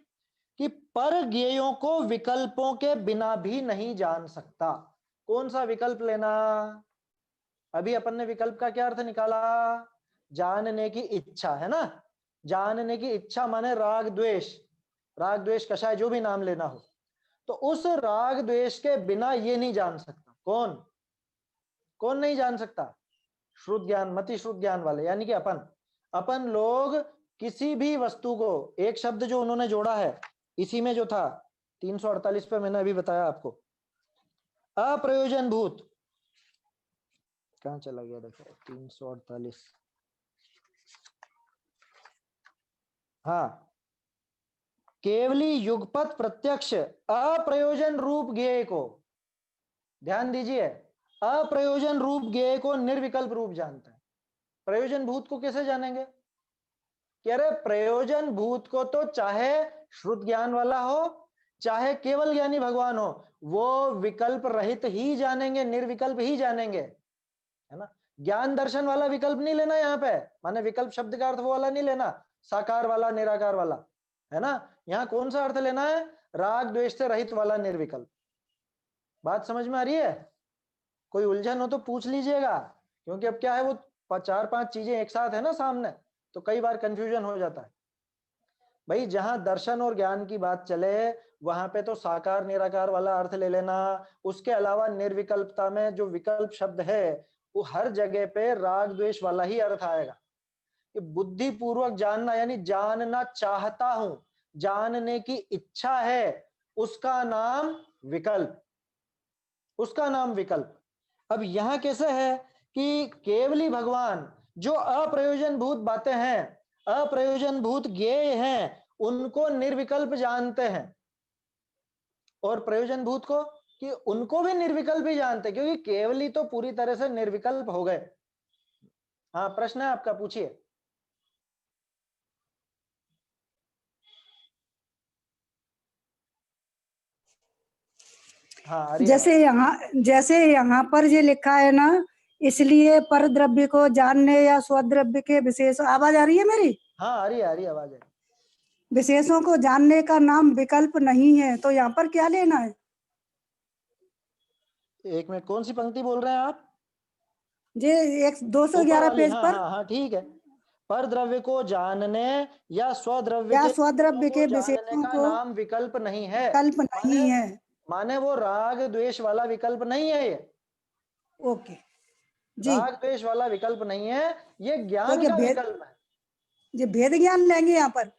कि पर ज्ञेयों को विकल्पों के बिना भी नहीं जान सकता। कौन सा विकल्प लेना? अभी अपन ने विकल्प का क्या अर्थ निकाला? जानने की इच्छा, है ना? जानने की इच्छा माने राग द्वेष, राग द्वेष कषाय जो भी नाम लेना हो, तो उस राग द्वेष के बिना ये नहीं जान सकता। कौन कौन नहीं जान सकता? श्रुत ज्ञान, मति श्रुत ज्ञान वाले, यानी कि अपन लोग किसी भी वस्तु को, एक शब्द जो उन्होंने जोड़ा है इसी में जो था 348 पे मैंने अभी बताया आपको, अप्रयोजन भूत, कहां चला गया देखो 348, हाँ, केवली युगपत प्रत्यक्ष अप्रयोजन रूप ज्ञेय को, ध्यान दीजिए, अप्रयोजन रूप ज्ञेय को निर्विकल्प रूप जानता है। प्रयोजन भूत को कैसे जानेंगे? कह रहे प्रयोजन भूत को तो चाहे श्रुत ज्ञान वाला हो चाहे केवल ज्ञानी भगवान हो, वो विकल्प रहित ही जानेंगे, निर्विकल्प ही जानेंगे, है ना? ज्ञान दर्शन वाला विकल्प नहीं लेना यहाँ पे, माने विकल्प शब्द का अर्थ वो वाला नहीं लेना, साकार वाला, निराकार वाला, है ना? यहाँ कौन सा अर्थ लेना है? राग द्वेष से रहित वाला निर्विकल्प। बात समझ में आ रही है? कोई उलझन हो तो पूछ लीजिएगा, क्योंकि अब क्या है, वो 4-5 चीजें एक साथ है ना सामने, तो कई बार कंफ्यूजन हो जाता है। भाई जहां दर्शन और ज्ञान की बात चले वहां पे तो साकार निराकार वाला अर्थ ले लेना, उसके अलावा निर्विकल्पता में जो विकल्प शब्द है वो हर जगह पे राग द्वेष वाला ही अर्थ आएगा। कि बुद्धि पूर्वक जानना, यानी जानना चाहता हूं, जानने की इच्छा है, उसका नाम विकल्प, उसका नाम विकल्प। अब यहां कैसे है कि केवली भगवान जो अप्रयोजन भूत बातें हैं, अप्रयोजन भूत ज्ञेय हैं, उनको निर्विकल्प जानते हैं, और प्रयोजन भूत को कि उनको भी निर्विकल्प ही जानते, क्योंकि केवली तो पूरी तरह से निर्विकल्प हो गए। हाँ, प्रश्न है आपका, पूछिए। हाँ, जैसे यहाँ पर ये लिखा है ना, इसलिए पर द्रव्य को जानने या स्वद्रव्य के विशेष, आवाज आ रही है मेरी? हाँ, आ रही है आवाज है। विशेषों को जानने का नाम विकल्प नहीं है, तो यहाँ पर क्या लेना है? एक मिनट, कौन सी पंक्ति बोल रहे हैं आप? ये 211 पेज पर। हाँ, ठीक है। पर द्रव्य को जानने या स्वद्रव्य के विशेषों को नाम विकल्प नहीं है, विकल्प नहीं है। माने वो राग द्वेष वाला विकल्प नहीं है ये। ओके जी, राग द्वेष वाला विकल्प नहीं है, ये ज्ञान का विकल्प है। ये भेद ज्ञान लेंगे यहाँ पर।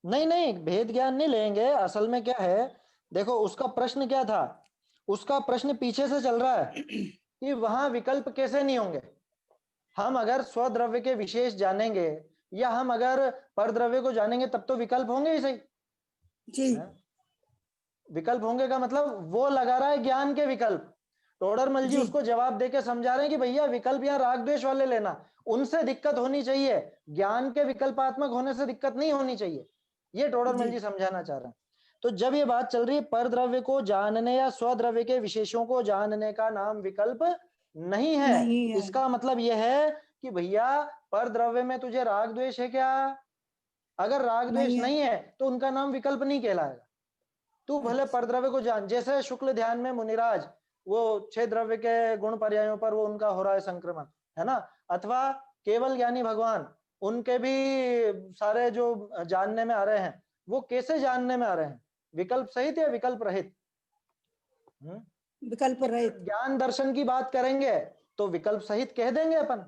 नहीं नहीं, भेद ज्ञान नहीं लेंगे। असल में क्या है, देखो उसका प्रश्न क्या था, उसका प्रश्न पीछे से चल रहा है कि वहां विकल्प कैसे नहीं होंगे। हम अगर स्वद्रव्य के विशेष जानेंगे या हम अगर परद्रव्य को जानेंगे तब तो विकल्प होंगे ही सही जी है? विकल्प होंगे का मतलब वो लगा रहा है ज्ञान के विकल्प। टोडरमल जी जी उसको जवाब देके समझा रहे हैं कि भैया विकल्प यहाँ राग द्वेष वाले लेना, उनसे दिक्कत होनी चाहिए, ज्ञान के विकल्पात्मक होने से दिक्कत नहीं होनी चाहिए, ये टोडरमल जी जी समझाना चाह रहे हैं। तो जब ये बात चल रही है परद्रव्य को जानने या स्वद्रव्य के विशेषों को जानने का नाम विकल्प नहीं है, नहीं है। इसका मतलब यह है कि भैया परद्रव्य में तुझे राग द्वेष है क्या? अगर राग द्वेष नहीं है। नहीं है तो उनका नाम विकल्प नहीं कहलाएगा। तू भले परद्रव्य को जान, जैसे शुक्ल ध्यान में मुनिराज वो 6 द्रव्य के गुण पर्यायों पर वो उनका हो रहा है संक्रमण, है ना, अथवा केवल ज्ञानी भगवान, उनके भी सारे जो जानने में आ रहे हैं वो कैसे जानने में आ रहे हैं, विकल्प सहित या विकल्प रहित? विकल्प रहित। ज्ञान दर्शन की बात करेंगे तो विकल्प सहित कह देंगे अपन,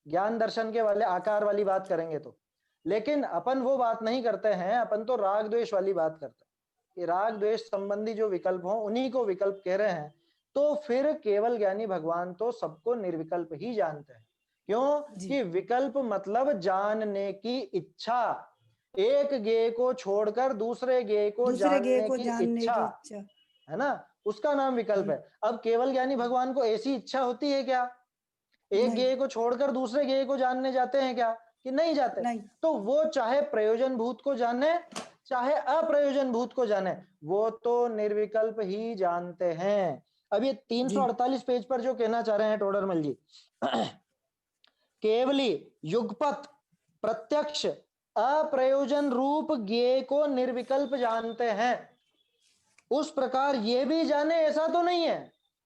ज्ञान दर्शन के वाले आकार वाली बात करेंगे तो। लेकिन अपन वो बात नहीं करते हैं, अपन तो राग द्वेष वाली बात करते हैं कि राग द्वेष संबंधी जो विकल्प हो उन्हीं को विकल्प कह रहे हैं। तो फिर केवल ज्ञानी भगवान तो सबको निर्विकल्प ही जानते हैं। क्यों जी कि विकल्प मतलब जानने की इच्छा, एक ज्ञेय को छोड़कर दूसरे ज्ञेय को दूसरे ज्ञेय जानने को की जानने इच्छा, की इच्छा। है ना, उसका नाम विकल्प है। अब केवल ज्ञानी भगवान को ऐसी इच्छा होती है क्या, एक नहीं ज्ञेय को छोड़कर दूसरे ज्ञेय को जानने जाते हैं क्या, कि नहीं जाते? नहीं तो वो चाहे प्रयोजन भूत को जाने चाहे अप्रयोजन भूत को जाने, वो तो निर्विकल्प ही जानते हैं। अब ये जी 348 पेज पर जो कहना चाह रहे हैं टोडरमल जी, केवली युगपत प्रत्यक्ष अप्रयोजन रूप ज्ञेय को निर्विकल्प जानते हैं, उस प्रकार ये भी जाने ऐसा तो नहीं है।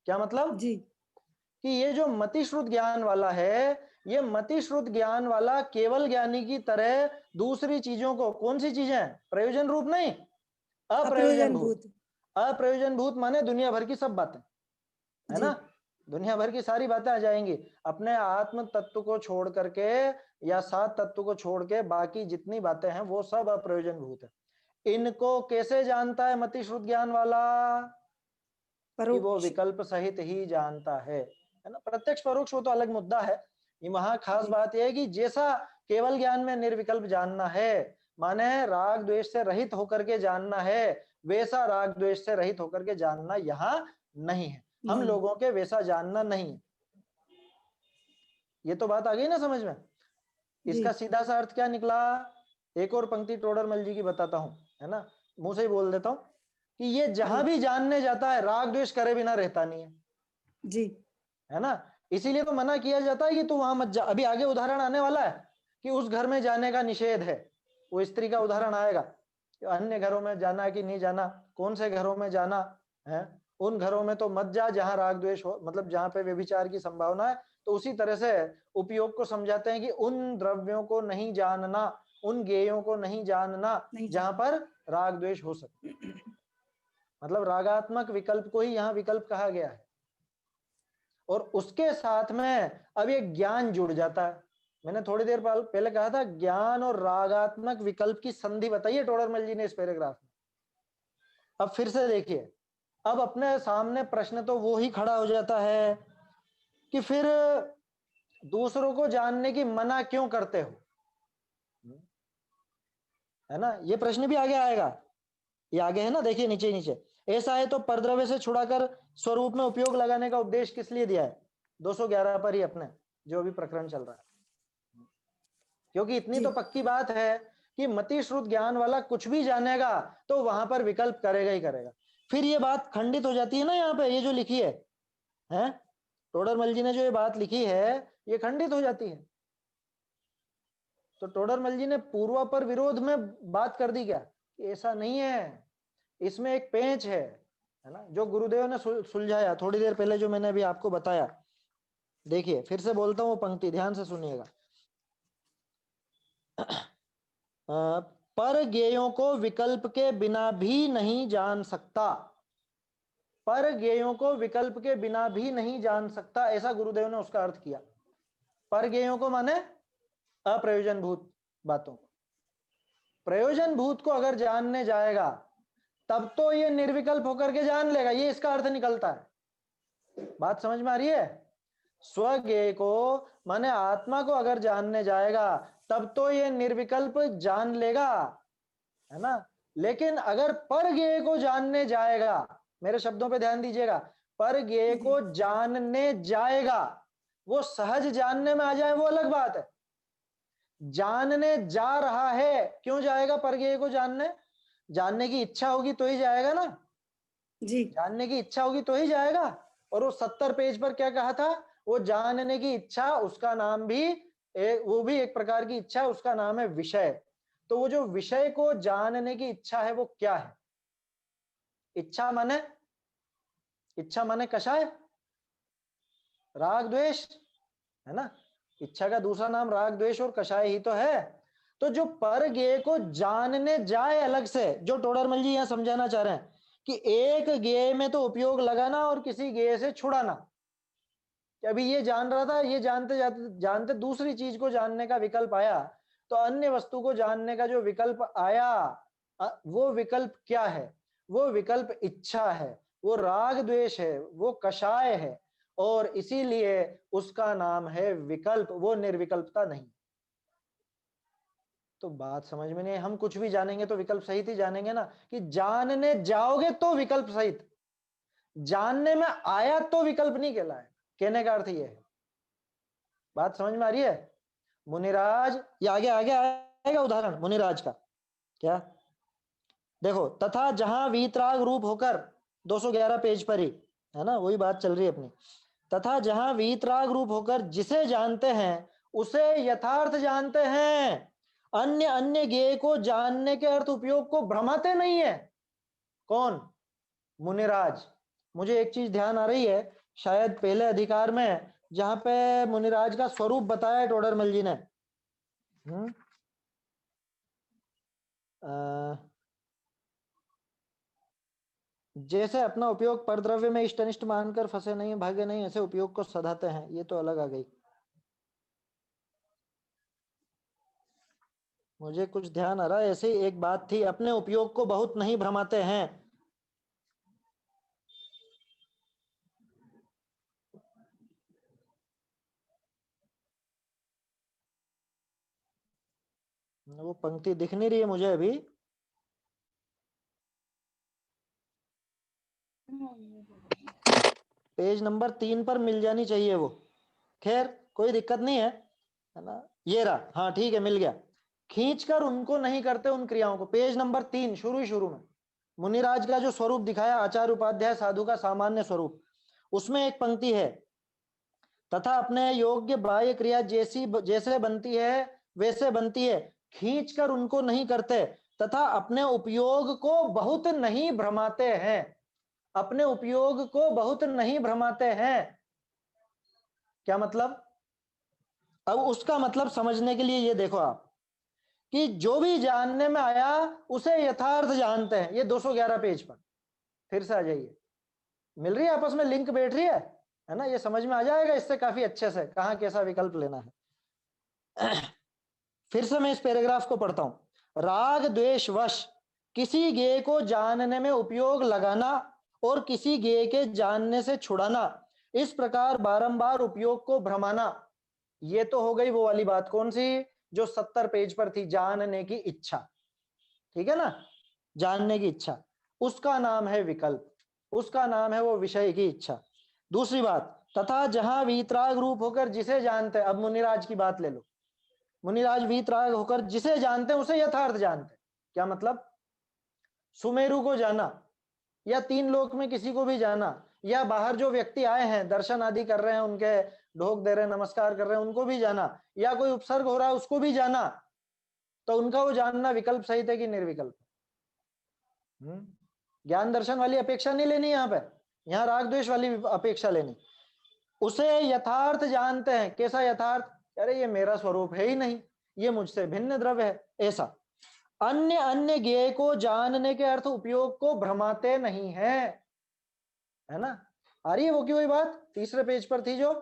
क्या मतलब जी कि ये जो मतिश्रुत ज्ञान वाला है, ये मतिश्रुत ज्ञान वाला केवल ज्ञानी की तरह दूसरी चीजों को, कौन सी चीजें, प्रयोजन रूप नहीं, अप्रयोजन अप्रयोजन भूत। भूत। अप्रयोजन भूत माने दुनिया भर की सब बातें, है जी ना, दुनिया भर की सारी बातें आ जाएंगी। अपने आत्म तत्व को छोड़ करके या सात तत्व को छोड़ के बाकी जितनी बातें हैं वो सब अप्रयोजन भूत है। इनको कैसे जानता है मतिश्रुत ज्ञान वाला, कि वो परोक्ष। विकल्प सहित ही जानता है ना। प्रत्यक्ष परोक्ष वो तो अलग मुद्दा है। ये वहां खास जी बात यह है कि जैसा केवल ज्ञान में निर्विकल्प जानना है, माने राग द्वेष से रहित होकर के जानना है, वैसा राग द्वेष से रहित होकर के जानना यहाँ नहीं है। हम नहीं लोगों के वैसा जानना नहीं है। ये तो बात आ गई ना समझ में। जी इसका सीधा सा अर्थ क्या निकला, एक और पंक्ति टोडरमल जी की बताता हूं, है ना, मुंह से ही बोल देता हूं कि ये जहां जी भी जानने जाता है राग द्वेष करे बिना रहता नहीं है, जी है ना। इसीलिए तो मना किया जाता है कि तू वहां मत जा। अभी आगे उदाहरण आने वाला है कि उस घर में जाने का निषेध है, वो स्त्री का उदाहरण आएगा कि अन्य घरों में जाना कि नहीं जाना, कौन से घरों में जाना है, उन घरों में तो मत जा जहां राग द्वेष हो, मतलब जहां पे व्यभिचार की संभावना है। तो उसी तरह से उपयोग को समझाते हैं कि उन द्रव्यों को नहीं जानना, उन ज्ञेयों को नहीं जानना नहीं जहां पर राग द्वेष हो सकते, मतलब रागात्मक विकल्प को ही यहाँ विकल्प कहा गया है। और उसके साथ में अब ये ज्ञान जुड़ जाता है। मैंने थोड़ी देर पहले कहा था ज्ञान और रागात्मक विकल्प की संधि बताइए टोडरमल जी ने इस पैराग्राफ में। अब फिर से देखिए, अब अपने सामने प्रश्न तो वो ही खड़ा हो जाता है कि फिर दूसरों को जानने की मना क्यों करते हो, है ना, ये प्रश्न भी आगे आएगा। ये आगे है ना, देखिए नीचे नीचे, ऐसा है तो परद्रव्य से छुड़ाकर स्वरूप में उपयोग लगाने का उपदेश किस लिए दिया है, 211 पर ही अपने जो भी प्रकरण चल रहा है। क्योंकि इतनी जी तो पक्की बात है कि मतिश्रुत ज्ञान वाला कुछ भी जानेगा तो वहां पर विकल्प करेगा ही करेगा। फिर ये बात खंडित हो जाती है ना, यहाँ पे ये जो लिखी है टोडरमल जी ने जो ये बात लिखी है ये खंडित हो जाती है। तो टोडरमल जी ने पूर्वा पर विरोध में बात कर दी क्या, कि ऐसा नहीं है, इसमें एक पेंच है ना, जो गुरुदेव ने सुलझाया थोड़ी देर पहले जो मैंने अभी आपको बताया। देखिए फिर से बोलता हूं, पंक्ति ध्यान से सुनिएगा। पर ज्ञेयों को विकल्प के बिना भी नहीं जान सकता, पर ज्ञेयों को विकल्प के बिना भी नहीं जान सकता, ऐसा गुरुदेव ने उसका अर्थ किया। पर ज्ञेयों को माने अप्रयोजन भूत बातों को, प्रयोजन भूत को अगर जानने जाएगा तब तो ये निर्विकल्प होकर के जान लेगा, ये इसका अर्थ निकलता है। बात समझ में आ रही है? स्वज्ञेय को माने आत्मा को अगर जानने जाएगा तब तो ये निर्विकल्प जान लेगा, है ना। लेकिन अगर परज्ञेय को जानने जाएगा, मेरे शब्दों पे ध्यान दीजिएगा, परज्ञेय को जानने जाएगा, वो सहज जानने में आ जाए वो अलग बात है। जानने जा रहा है, क्यों जाएगा परज्ञेय को जानने? जानने की इच्छा होगी तो ही जाएगा ना, जी जानने की इच्छा होगी तो ही जाएगा। और वो 70 पेज पर क्या कहा था? वो जानने की इच्छा, उसका नाम भी वो भी एक प्रकार की इच्छा है, उसका नाम है विषय। तो वो जो विषय को जानने की इच्छा है वो क्या है? इच्छा माने कषाय, राग द्वेष, है ना। इच्छा का दूसरा नाम राग द्वेष और कषाय ही तो है। तो जो परज्ञेय को जानने जाए अलग से, जो टोडरमल जी यहां समझाना चाह रहे हैं कि एक ज्ञेय में तो उपयोग लगाना और किसी ज्ञेय से छुड़ाना। कि अभी ये जान रहा था, ये जानते जानते दूसरी चीज को जानने का विकल्प आया, तो अन्य वस्तु को जानने का जो विकल्प आया, वो विकल्प क्या है? वो विकल्प इच्छा है, वो राग द्वेष है, वो कषाय है, और इसीलिए उसका नाम है विकल्प, वो निर्विकल्पता नहीं। तो बात समझ में नहीं, हम कुछ भी जानेंगे तो विकल्प सहित ही जानेंगे ना। कि जानने जाओगे तो विकल्प सहित, जानने में आया तो विकल्प नहीं कहलाएगा। कहने का अर्थ ये है। बात समझ में आ रही है? मुनिराज, ये आगे आगे आएगा उदाहरण मुनिराज का। क्या देखो, तथा जहां वीतराग रूप होकर, 211 पेज पर ही है ना, वही बात चल रही है अपनी। तथा जहां वीतराग रूप होकर जिसे जानते हैं उसे यथार्थ जानते हैं, अन्य अन्य ज्ञेय को जानने के अर्थ उपयोग को भ्रमाते नहीं है। कौन? मुनिराज। मुझे एक चीज ध्यान आ रही है, शायद पहले अधिकार में जहां पे मुनिराज का स्वरूप बताया टोडरमल जी ने, जैसे अपना उपयोग परद्रव्य में इष्ट अनिष्ट मानकर फंसे नहीं, भागे नहीं, ऐसे उपयोग को सधाते हैं, ये तो अलग आ गई। मुझे कुछ ध्यान आ रहा है, ऐसे ही एक बात थी, अपने उपयोग को बहुत नहीं भ्रमाते हैं। वो पंक्ति दिख नहीं रही है मुझे अभी। पेज नंबर 3 पर मिल जानी चाहिए वो। खैर कोई दिक्कत नहीं है ना। ये रहा, हाँ ठीक है, मिल गया। खींचकर उनको नहीं करते उन क्रियाओं को, पेज नंबर 3 शुरू में मुनिराज का जो स्वरूप दिखाया, आचार्य उपाध्याय साधु का सामान्य स्वरूप, उसमें एक पंक्ति है, तथा अपने योग्य बाह्य क्रिया जैसे बनती है वैसे बनती है, खींचकर उनको नहीं करते, तथा अपने उपयोग को बहुत नहीं भ्रमाते हैं। अपने उपयोग को बहुत नहीं भ्रमाते हैं, क्या मतलब? अब उसका मतलब समझने के लिए ये देखो आप, कि जो भी जानने में आया उसे यथार्थ जानते हैं। ये 211 पेज पर फिर से आ जाइए, मिल रही है आपस में लिंक बैठ रही है ना। ये समझ में आ जाएगा इससे काफी अच्छे से कहां कैसा विकल्प लेना है। फिर से मैं इस पैराग्राफ को पढ़ता हूं। राग द्वेष वश किसी ज्ञेय को जानने में उपयोग लगाना और किसी ज्ञेय के जानने से छुड़ाना, इस प्रकार बारंबार उपयोग को भ्रमाना, ये तो हो गई वो वाली बात। कौन सी? जो 70 पेज पर थी, जानने की इच्छा। ठीक है ना, जानने की इच्छा, उसका नाम है विकल्प, उसका नाम है वो विषय की इच्छा। दूसरी बात, तथा जहां वीतराग रूप होकर जिसे जानते हैं, अब मुनिराज की बात ले लो, मुनिराज वीतराग होकर जिसे जानते हैं उसे यथार्थ जानते हैं। क्या मतलब? सुमेरु को जाना, या 3 लोक में किसी को भी जाना, या बाहर जो व्यक्ति आए हैं दर्शन आदि कर रहे हैं, उनके ढोक दे रहे हैं, नमस्कार कर रहे हैं, उनको भी जाना, या कोई उपसर्ग हो रहा है उसको भी जाना, तो उनका वो जानना विकल्प सहित है कि निर्विकल्प? ज्ञान दर्शन वाली अपेक्षा नहीं लेनी यहाँ पे, यहाँ राग द्वेष वाली अपेक्षा लेनी। उसे यथार्थ जानते हैं। कैसा यथार्थ? अरे ये मेरा स्वरूप है ही नहीं, ये मुझसे भिन्न द्रव्य है, ऐसा। अन्य अन्य ज्ञेय को जानने के अर्थ उपयोग को भ्रमाते नहीं है ना। आ रही है वो की वही बात, तीसरे पेज पर थी जो।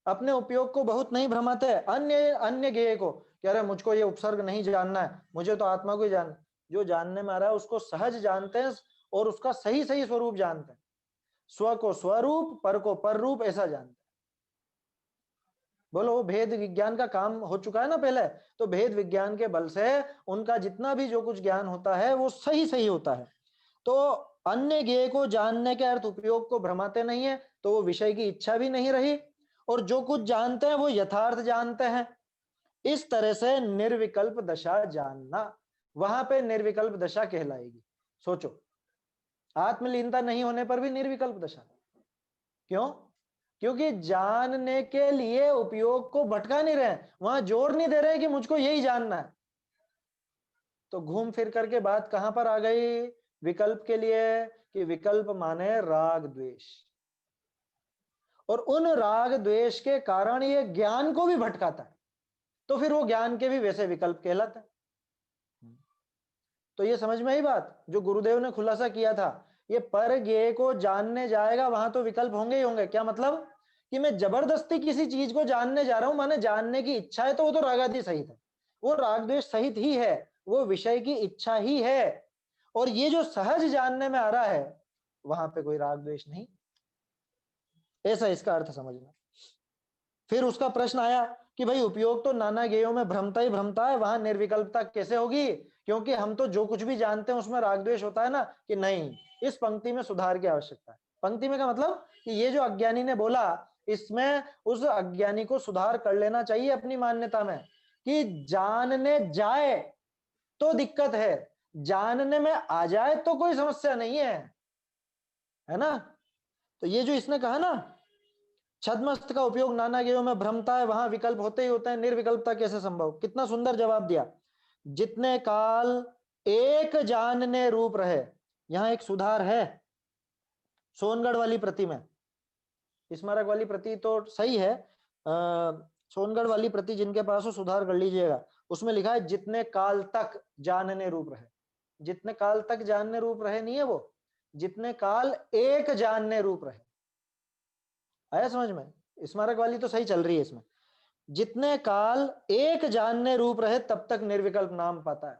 अपने उपयोग को बहुत नहीं भ्रमाते हैं। अन्य अन्य ज्ञेय को कह रहे मुझको ये उपसर्ग नहीं जानना है, मुझे तो आत्मा को ही जानना है। जो जानने में आ रहा है उसको सहज जानते हैं और उसका सही सही स्वरूप जानते हैं। स्व को स्वरूप, पर को पर रूप, ऐसा जानते हैं। बोलो, भेद विज्ञान का काम हो चुका है ना पहले, तो भेद विज्ञान के बल से उनका जितना भी जो कुछ ज्ञान होता है वो सही सही होता है। तो अन्य ज्ञेय को जानने के अर्थ उपयोग को भ्रमाते नहीं है, तो वो विषय की इच्छा भी नहीं रही, और जो कुछ जानते हैं वो यथार्थ जानते हैं। इस तरह से निर्विकल्प दशा जानना, वहां पे निर्विकल्प दशा कहलाएगी। सोचो, आत्मलीनता नहीं होने पर भी निर्विकल्प दशा। क्यों? क्योंकि जानने के लिए उपयोग को भटका नहीं रहे, वहां जोर नहीं दे रहे कि मुझको यही जानना है। तो घूम फिर करके बात कहां पर आ गई? विकल्प के लिए, कि विकल्प माने राग द्वेष, और उन राग द्वेष के कारण ये ज्ञान को भी भटकाता है, तो फिर वो ज्ञान के भी वैसे विकल्प कहलाता है। तो ये समझ में आई बात जो गुरुदेव ने खुलासा किया था। ये पर ज्ञेय को जानने जाएगा वहां तो विकल्प होंगे ही होंगे। क्या मतलब? कि मैं जबरदस्ती किसी चीज को जानने जा रहा हूं, माने जानने की इच्छा है, तो वो तो रागादि सहित है, वो राग द्वेष सहित ही है, वो विषय की इच्छा ही है। और ये जो सहज जानने में आ रहा है वहां पे कोई राग द्वेष नहीं, ऐसा इसका अर्थ समझना। फिर उसका प्रश्न आया कि भाई उपयोग तो नाना ज्ञेयों में भ्रमता ही भ्रमता है, वहां निर्विकल्पता कैसे होगी? क्योंकि हम तो जो कुछ भी जानते हैं उसमें राग द्वेष होता है ना। कि नहीं, इस पंक्ति में सुधार की आवश्यकता है। पंक्ति में का मतलब कि ये जो अज्ञानी ने बोला, इसमें उस अज्ञानी को सुधार कर लेना चाहिए अपनी मान्यता में, कि जानने जाए तो दिक्कत है, जानने में आ जाए तो कोई समस्या नहीं है ना। तो ये जो इसने कहा ना, छद्मस्त का उपयोग नाना ज्ञेयों में भ्रमता है, वहां विकल्प होते ही होते हैं, निर्विकल्पता कैसे संभव? कितना सुंदर जवाब दिया। जितने काल एक जानने रूप रहे, यहां एक सुधार है सोनगढ़ वाली प्रति में। स्मारक वाली प्रति तो सही है, सोनगढ़ वाली प्रति जिनके पास हो सुधार कर लीजिएगा। उसमें लिखा है जितने काल तक जानने रूप रहे। जितने काल तक जानने रूप रहे नहीं है वो, जितने काल एक जानने रूप रहे। आया समझ में? स्मारक वाली तो सही चल रही है इसमें। जितने काल एक जानने रूप रहे तब तक निर्विकल्प नाम पाता है।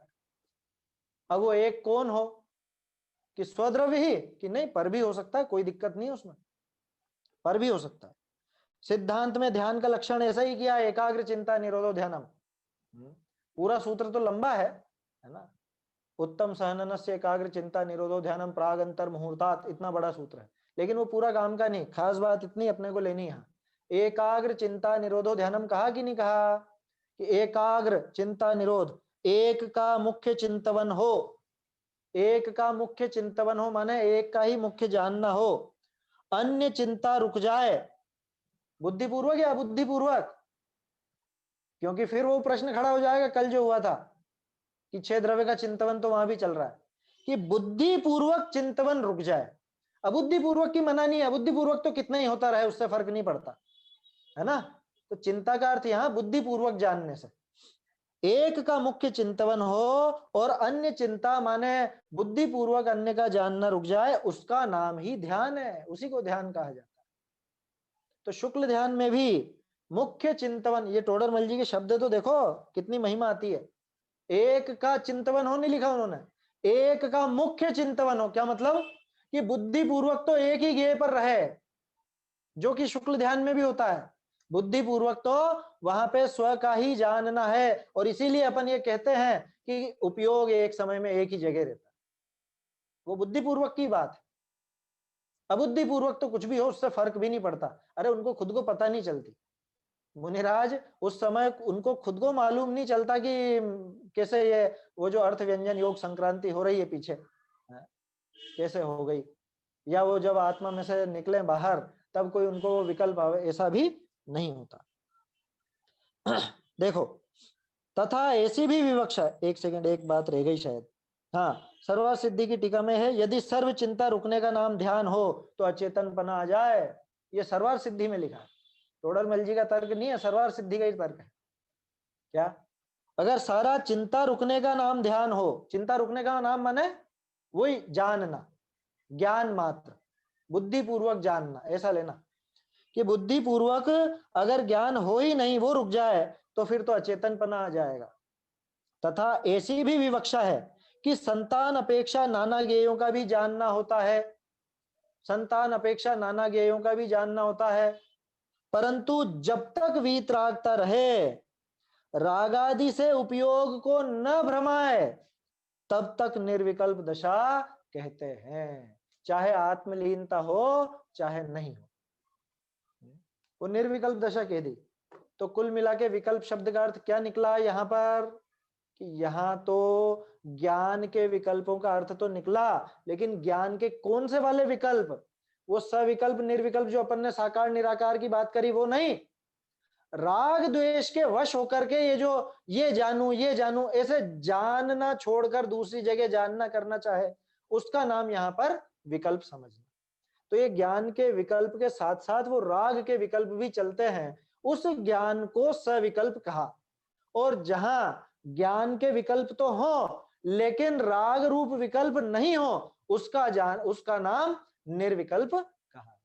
अब वो एक कौन हो? कि स्वद्रव्य ही, कि नहीं पर भी हो सकता है, कोई दिक्कत नहीं है उसमें, पर भी हो सकता है। सिद्धांत में ध्यान का लक्षण ऐसा ही किया, एकाग्र चिंता निरोधो ध्यानम। पूरा सूत्र तो लंबा है ना। उत्तम सहननस्य एकाग्र चिंता निरोधो ध्यानम प्रागंतर मुहूर्तात्, इतना बड़ा सूत्र है, लेकिन वो पूरा काम का नहीं। खास बात इतनी अपने को लेनी है, एकाग्र चिंता निरोधो ध्यानम कहा कि नहीं कहा? कि एकाग्र चिंता निरोध, एक का मुख्य चिंतवन हो। एक का मुख्य चिंतवन हो माने एक का ही मुख्य जानना हो, अन्य चिंता रुक जाए, बुद्धिपूर्वक या अबुद्धिपूर्वक। क्योंकि फिर वो प्रश्न खड़ा हो जाएगा कल जो हुआ था कि 6 द्रव्य का चिंतवन तो वहां भी चल रहा है, कि बुद्धिपूर्वक चिंतवन रुक जाए। अबुद्धिपूर्वक की मना नहीं है, अबुद्धिपूर्वक तो कितना ही होता रहे उससे फर्क नहीं पड़ता, है ना। तो चिंता का अर्थ यहां बुद्धिपूर्वक जानने से। एक का मुख्य चिंतवन हो और अन्य चिंता माने बुद्धिपूर्वक अन्य का जानना रुक जाए, उसका नाम ही ध्यान है, उसी को ध्यान कहा जाता है। तो शुक्ल ध्यान में भी मुख्य चिंतवन, ये टोडरमल जी के शब्द तो देखो कितनी महिमा आती है। एक का चिंतवन हो नहीं लिखा उन्होंने, एक का मुख्य चिंतवन हो। क्या मतलब? कि बुद्धिपूर्वक तो एक ही ज्ञेय पर रहे, जो कि शुक्ल ध्यान में भी होता है। बुद्धिपूर्वक तो वहां पे स्व का ही जानना है, और इसीलिए अपन ये कहते हैं कि उपयोग एक समय में एक ही जगह रहता है। वो बुद्धिपूर्वक की बात है। अबुद्धिपूर्वक तो कुछ भी हो उससे फर्क भी नहीं पड़ता। अरे उनको खुद को पता नहीं चलती मुनिराज, उस समय उनको खुद को मालूम नहीं चलता कि कैसे ये वो जो अर्थ व्यंजन योग संक्रांति हो रही है पीछे कैसे हो गई, या वो जब आत्मा में से निकले बाहर तब कोई उनको विकल्प आवे, ऐसा भी नहीं होता। देखो, तथा ऐसी भी विवक्षा, एक सेकंड एक बात रह गई शायद, हाँ, सर्वा सिद्धि की टीका में है, यदि सर्व चिंता रुकने का नाम ध्यान हो तो अचेतनपना आ जाए। ये सर्वार सिद्धि में लिखा है, टोडरमल जी का तर्क नहीं है, सर्वार सिद्धि का ही तर्क है। क्या? अगर सारा चिंता रुकने का नाम ध्यान हो, चिंता रुकने का नाम माने वही जानना, ज्ञान मात्र, बुद्धिपूर्वक जानना, ऐसा लेना। कि बुद्धि पूर्वक अगर ज्ञान हो ही नहीं, वो रुक जाए, तो फिर तो अचेतनपना आ जाएगा। तथा ऐसी भी विवक्षा है कि संतान अपेक्षा नाना ज्ञेयों का भी जानना होता है, संतान अपेक्षा नाना ज्ञेयों का भी जानना होता है, परंतु जब तक वीतरागता रहे, रागादि से उपयोग को न भ्रमाए, तब तक निर्विकल्प दशा कहते हैं। चाहे आत्मलीनता हो चाहे नहीं हो, वो निर्विकल्प दशा कह दी। तो कुल मिला के विकल्प शब्द का अर्थ क्या निकला यहाँ पर, कि यहाँ तो ज्ञान के विकल्पों का अर्थ तो निकला, लेकिन ज्ञान के कौन से वाले विकल्प, वो सविकल्प निर्विकल्प जो अपन ने साकार निराकार की बात करी वो नहीं, राग द्वेष के वश होकर के ये जानू ऐसे जानना छोड़कर दूसरी जगह जानना करना चाहे, उसका नाम यहाँ पर विकल्प समझना। तो ये ज्ञान के विकल्प के साथ साथ वो राग के विकल्प भी चलते हैं, उस ज्ञान को सविकल्प कहा। और जहां ज्ञान के विकल्प तो हो लेकिन राग रूप विकल्प नहीं हो, उसका नाम निर्विकल्प कहा।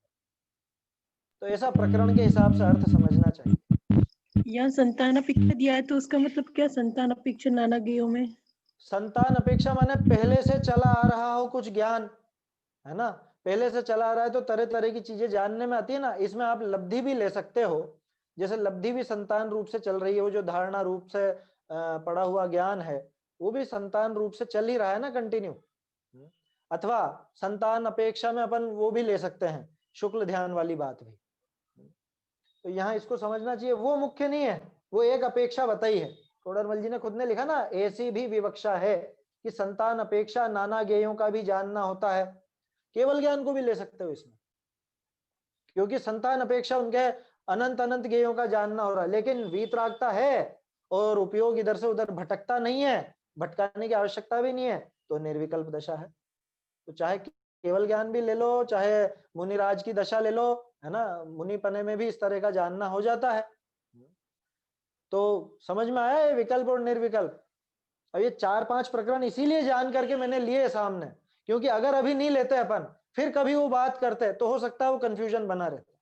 तो ऐसा प्रकरण के हिसाब से अर्थ समझना चाहिए। यहाँ संतान अपेक्षा दिया है तो उसका मतलब क्या, संतान अपेक्षा नाना ज्ञेयों में? संतान अपेक्षा माने पहले से चला आ रहा हो कुछ ज्ञान, है ना, पहले से चला आ रहा है तो तरह तरह की चीजें जानने में आती है ना। इसमें आप लब्धि भी ले सकते हो, जैसे लब्धि भी संतान रूप से चल रही है, वो जो धारणा रूप से पड़ा हुआ ज्ञान है वो भी संतान रूप से चल ही रहा है ना कंटिन्यू। अथवा संतान अपेक्षा में अपन वो भी ले सकते हैं, शुक्ल ध्यान वाली बात भी। तो यहाँ इसको समझना चाहिए, वो मुख्य नहीं है, वो एक अपेक्षा बताई है। टोडरमल जी ने खुद ने लिखा ना, ऐसी भी विवक्षा है कि संतान अपेक्षा नाना ज्ञेयों का भी जानना होता है। केवल ज्ञान को भी ले सकते हो इसमें, क्योंकि संतान अपेक्षा उनके अनंत अनंत ज्ञेयों का जानना हो रहा है, लेकिन वीतरागता है और उपयोग इधर से उधर भटकता नहीं है, भटकाने की आवश्यकता भी नहीं है, तो निर्विकल्प दशा है। तो चाहे केवल ज्ञान भी ले लो, चाहे मुनिराज की दशा ले लो, है ना, मुनिपने में भी इस तरह का जानना हो जाता है। तो समझ में आया ये विकल्प और निर्विकल्प। अब ये 4-5 प्रकरण इसीलिए जान करके मैंने लिए सामने, क्योंकि अगर अभी नहीं लेते अपन, फिर कभी वो बात करते तो हो सकता है वो कंफ्यूजन बना रहता।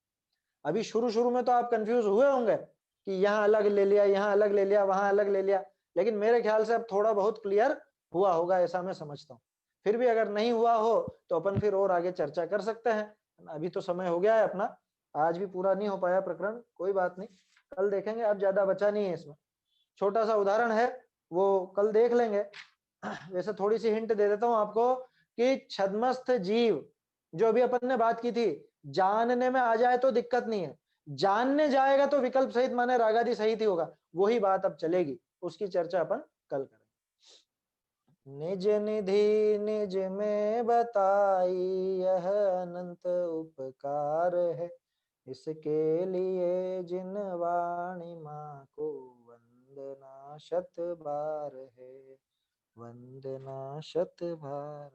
अभी शुरू शुरू में तो आप कंफ्यूज हुए होंगे कि यहाँ अलग ले लिया, यहाँ अलग ले लिया, वहां अलग ले लिया, लेकिन मेरे ख्याल से अब थोड़ा बहुत क्लियर हुआ होगा, ऐसा मैं समझता हूँ। फिर भी अगर नहीं हुआ हो तो अपन फिर और आगे चर्चा कर सकते हैं। अभी तो समय हो गया है अपना, आज भी पूरा नहीं हो पाया प्रकरण, कोई बात नहीं, कल देखेंगे। अब ज्यादा बचा नहीं है इसमें, छोटा सा उदाहरण है वो कल देख लेंगे। वैसे थोड़ी सी हिंट दे देता हूँ आपको कि छद्मस्थ जीव जो अभी अपन ने बात की थी, जानने में आ जाए तो दिक्कत नहीं है, जानने जाएगा तो विकल्प सहित माने रागादि सहित ही होगा, वही बात अब चलेगी, उसकी चर्चा अपन कल करेंगे। निज निधि निज में बताई यह अनंत उपकार है, इसके लिए जिन वाणी माँ को वंदना शत बार है, वंदना शत बार।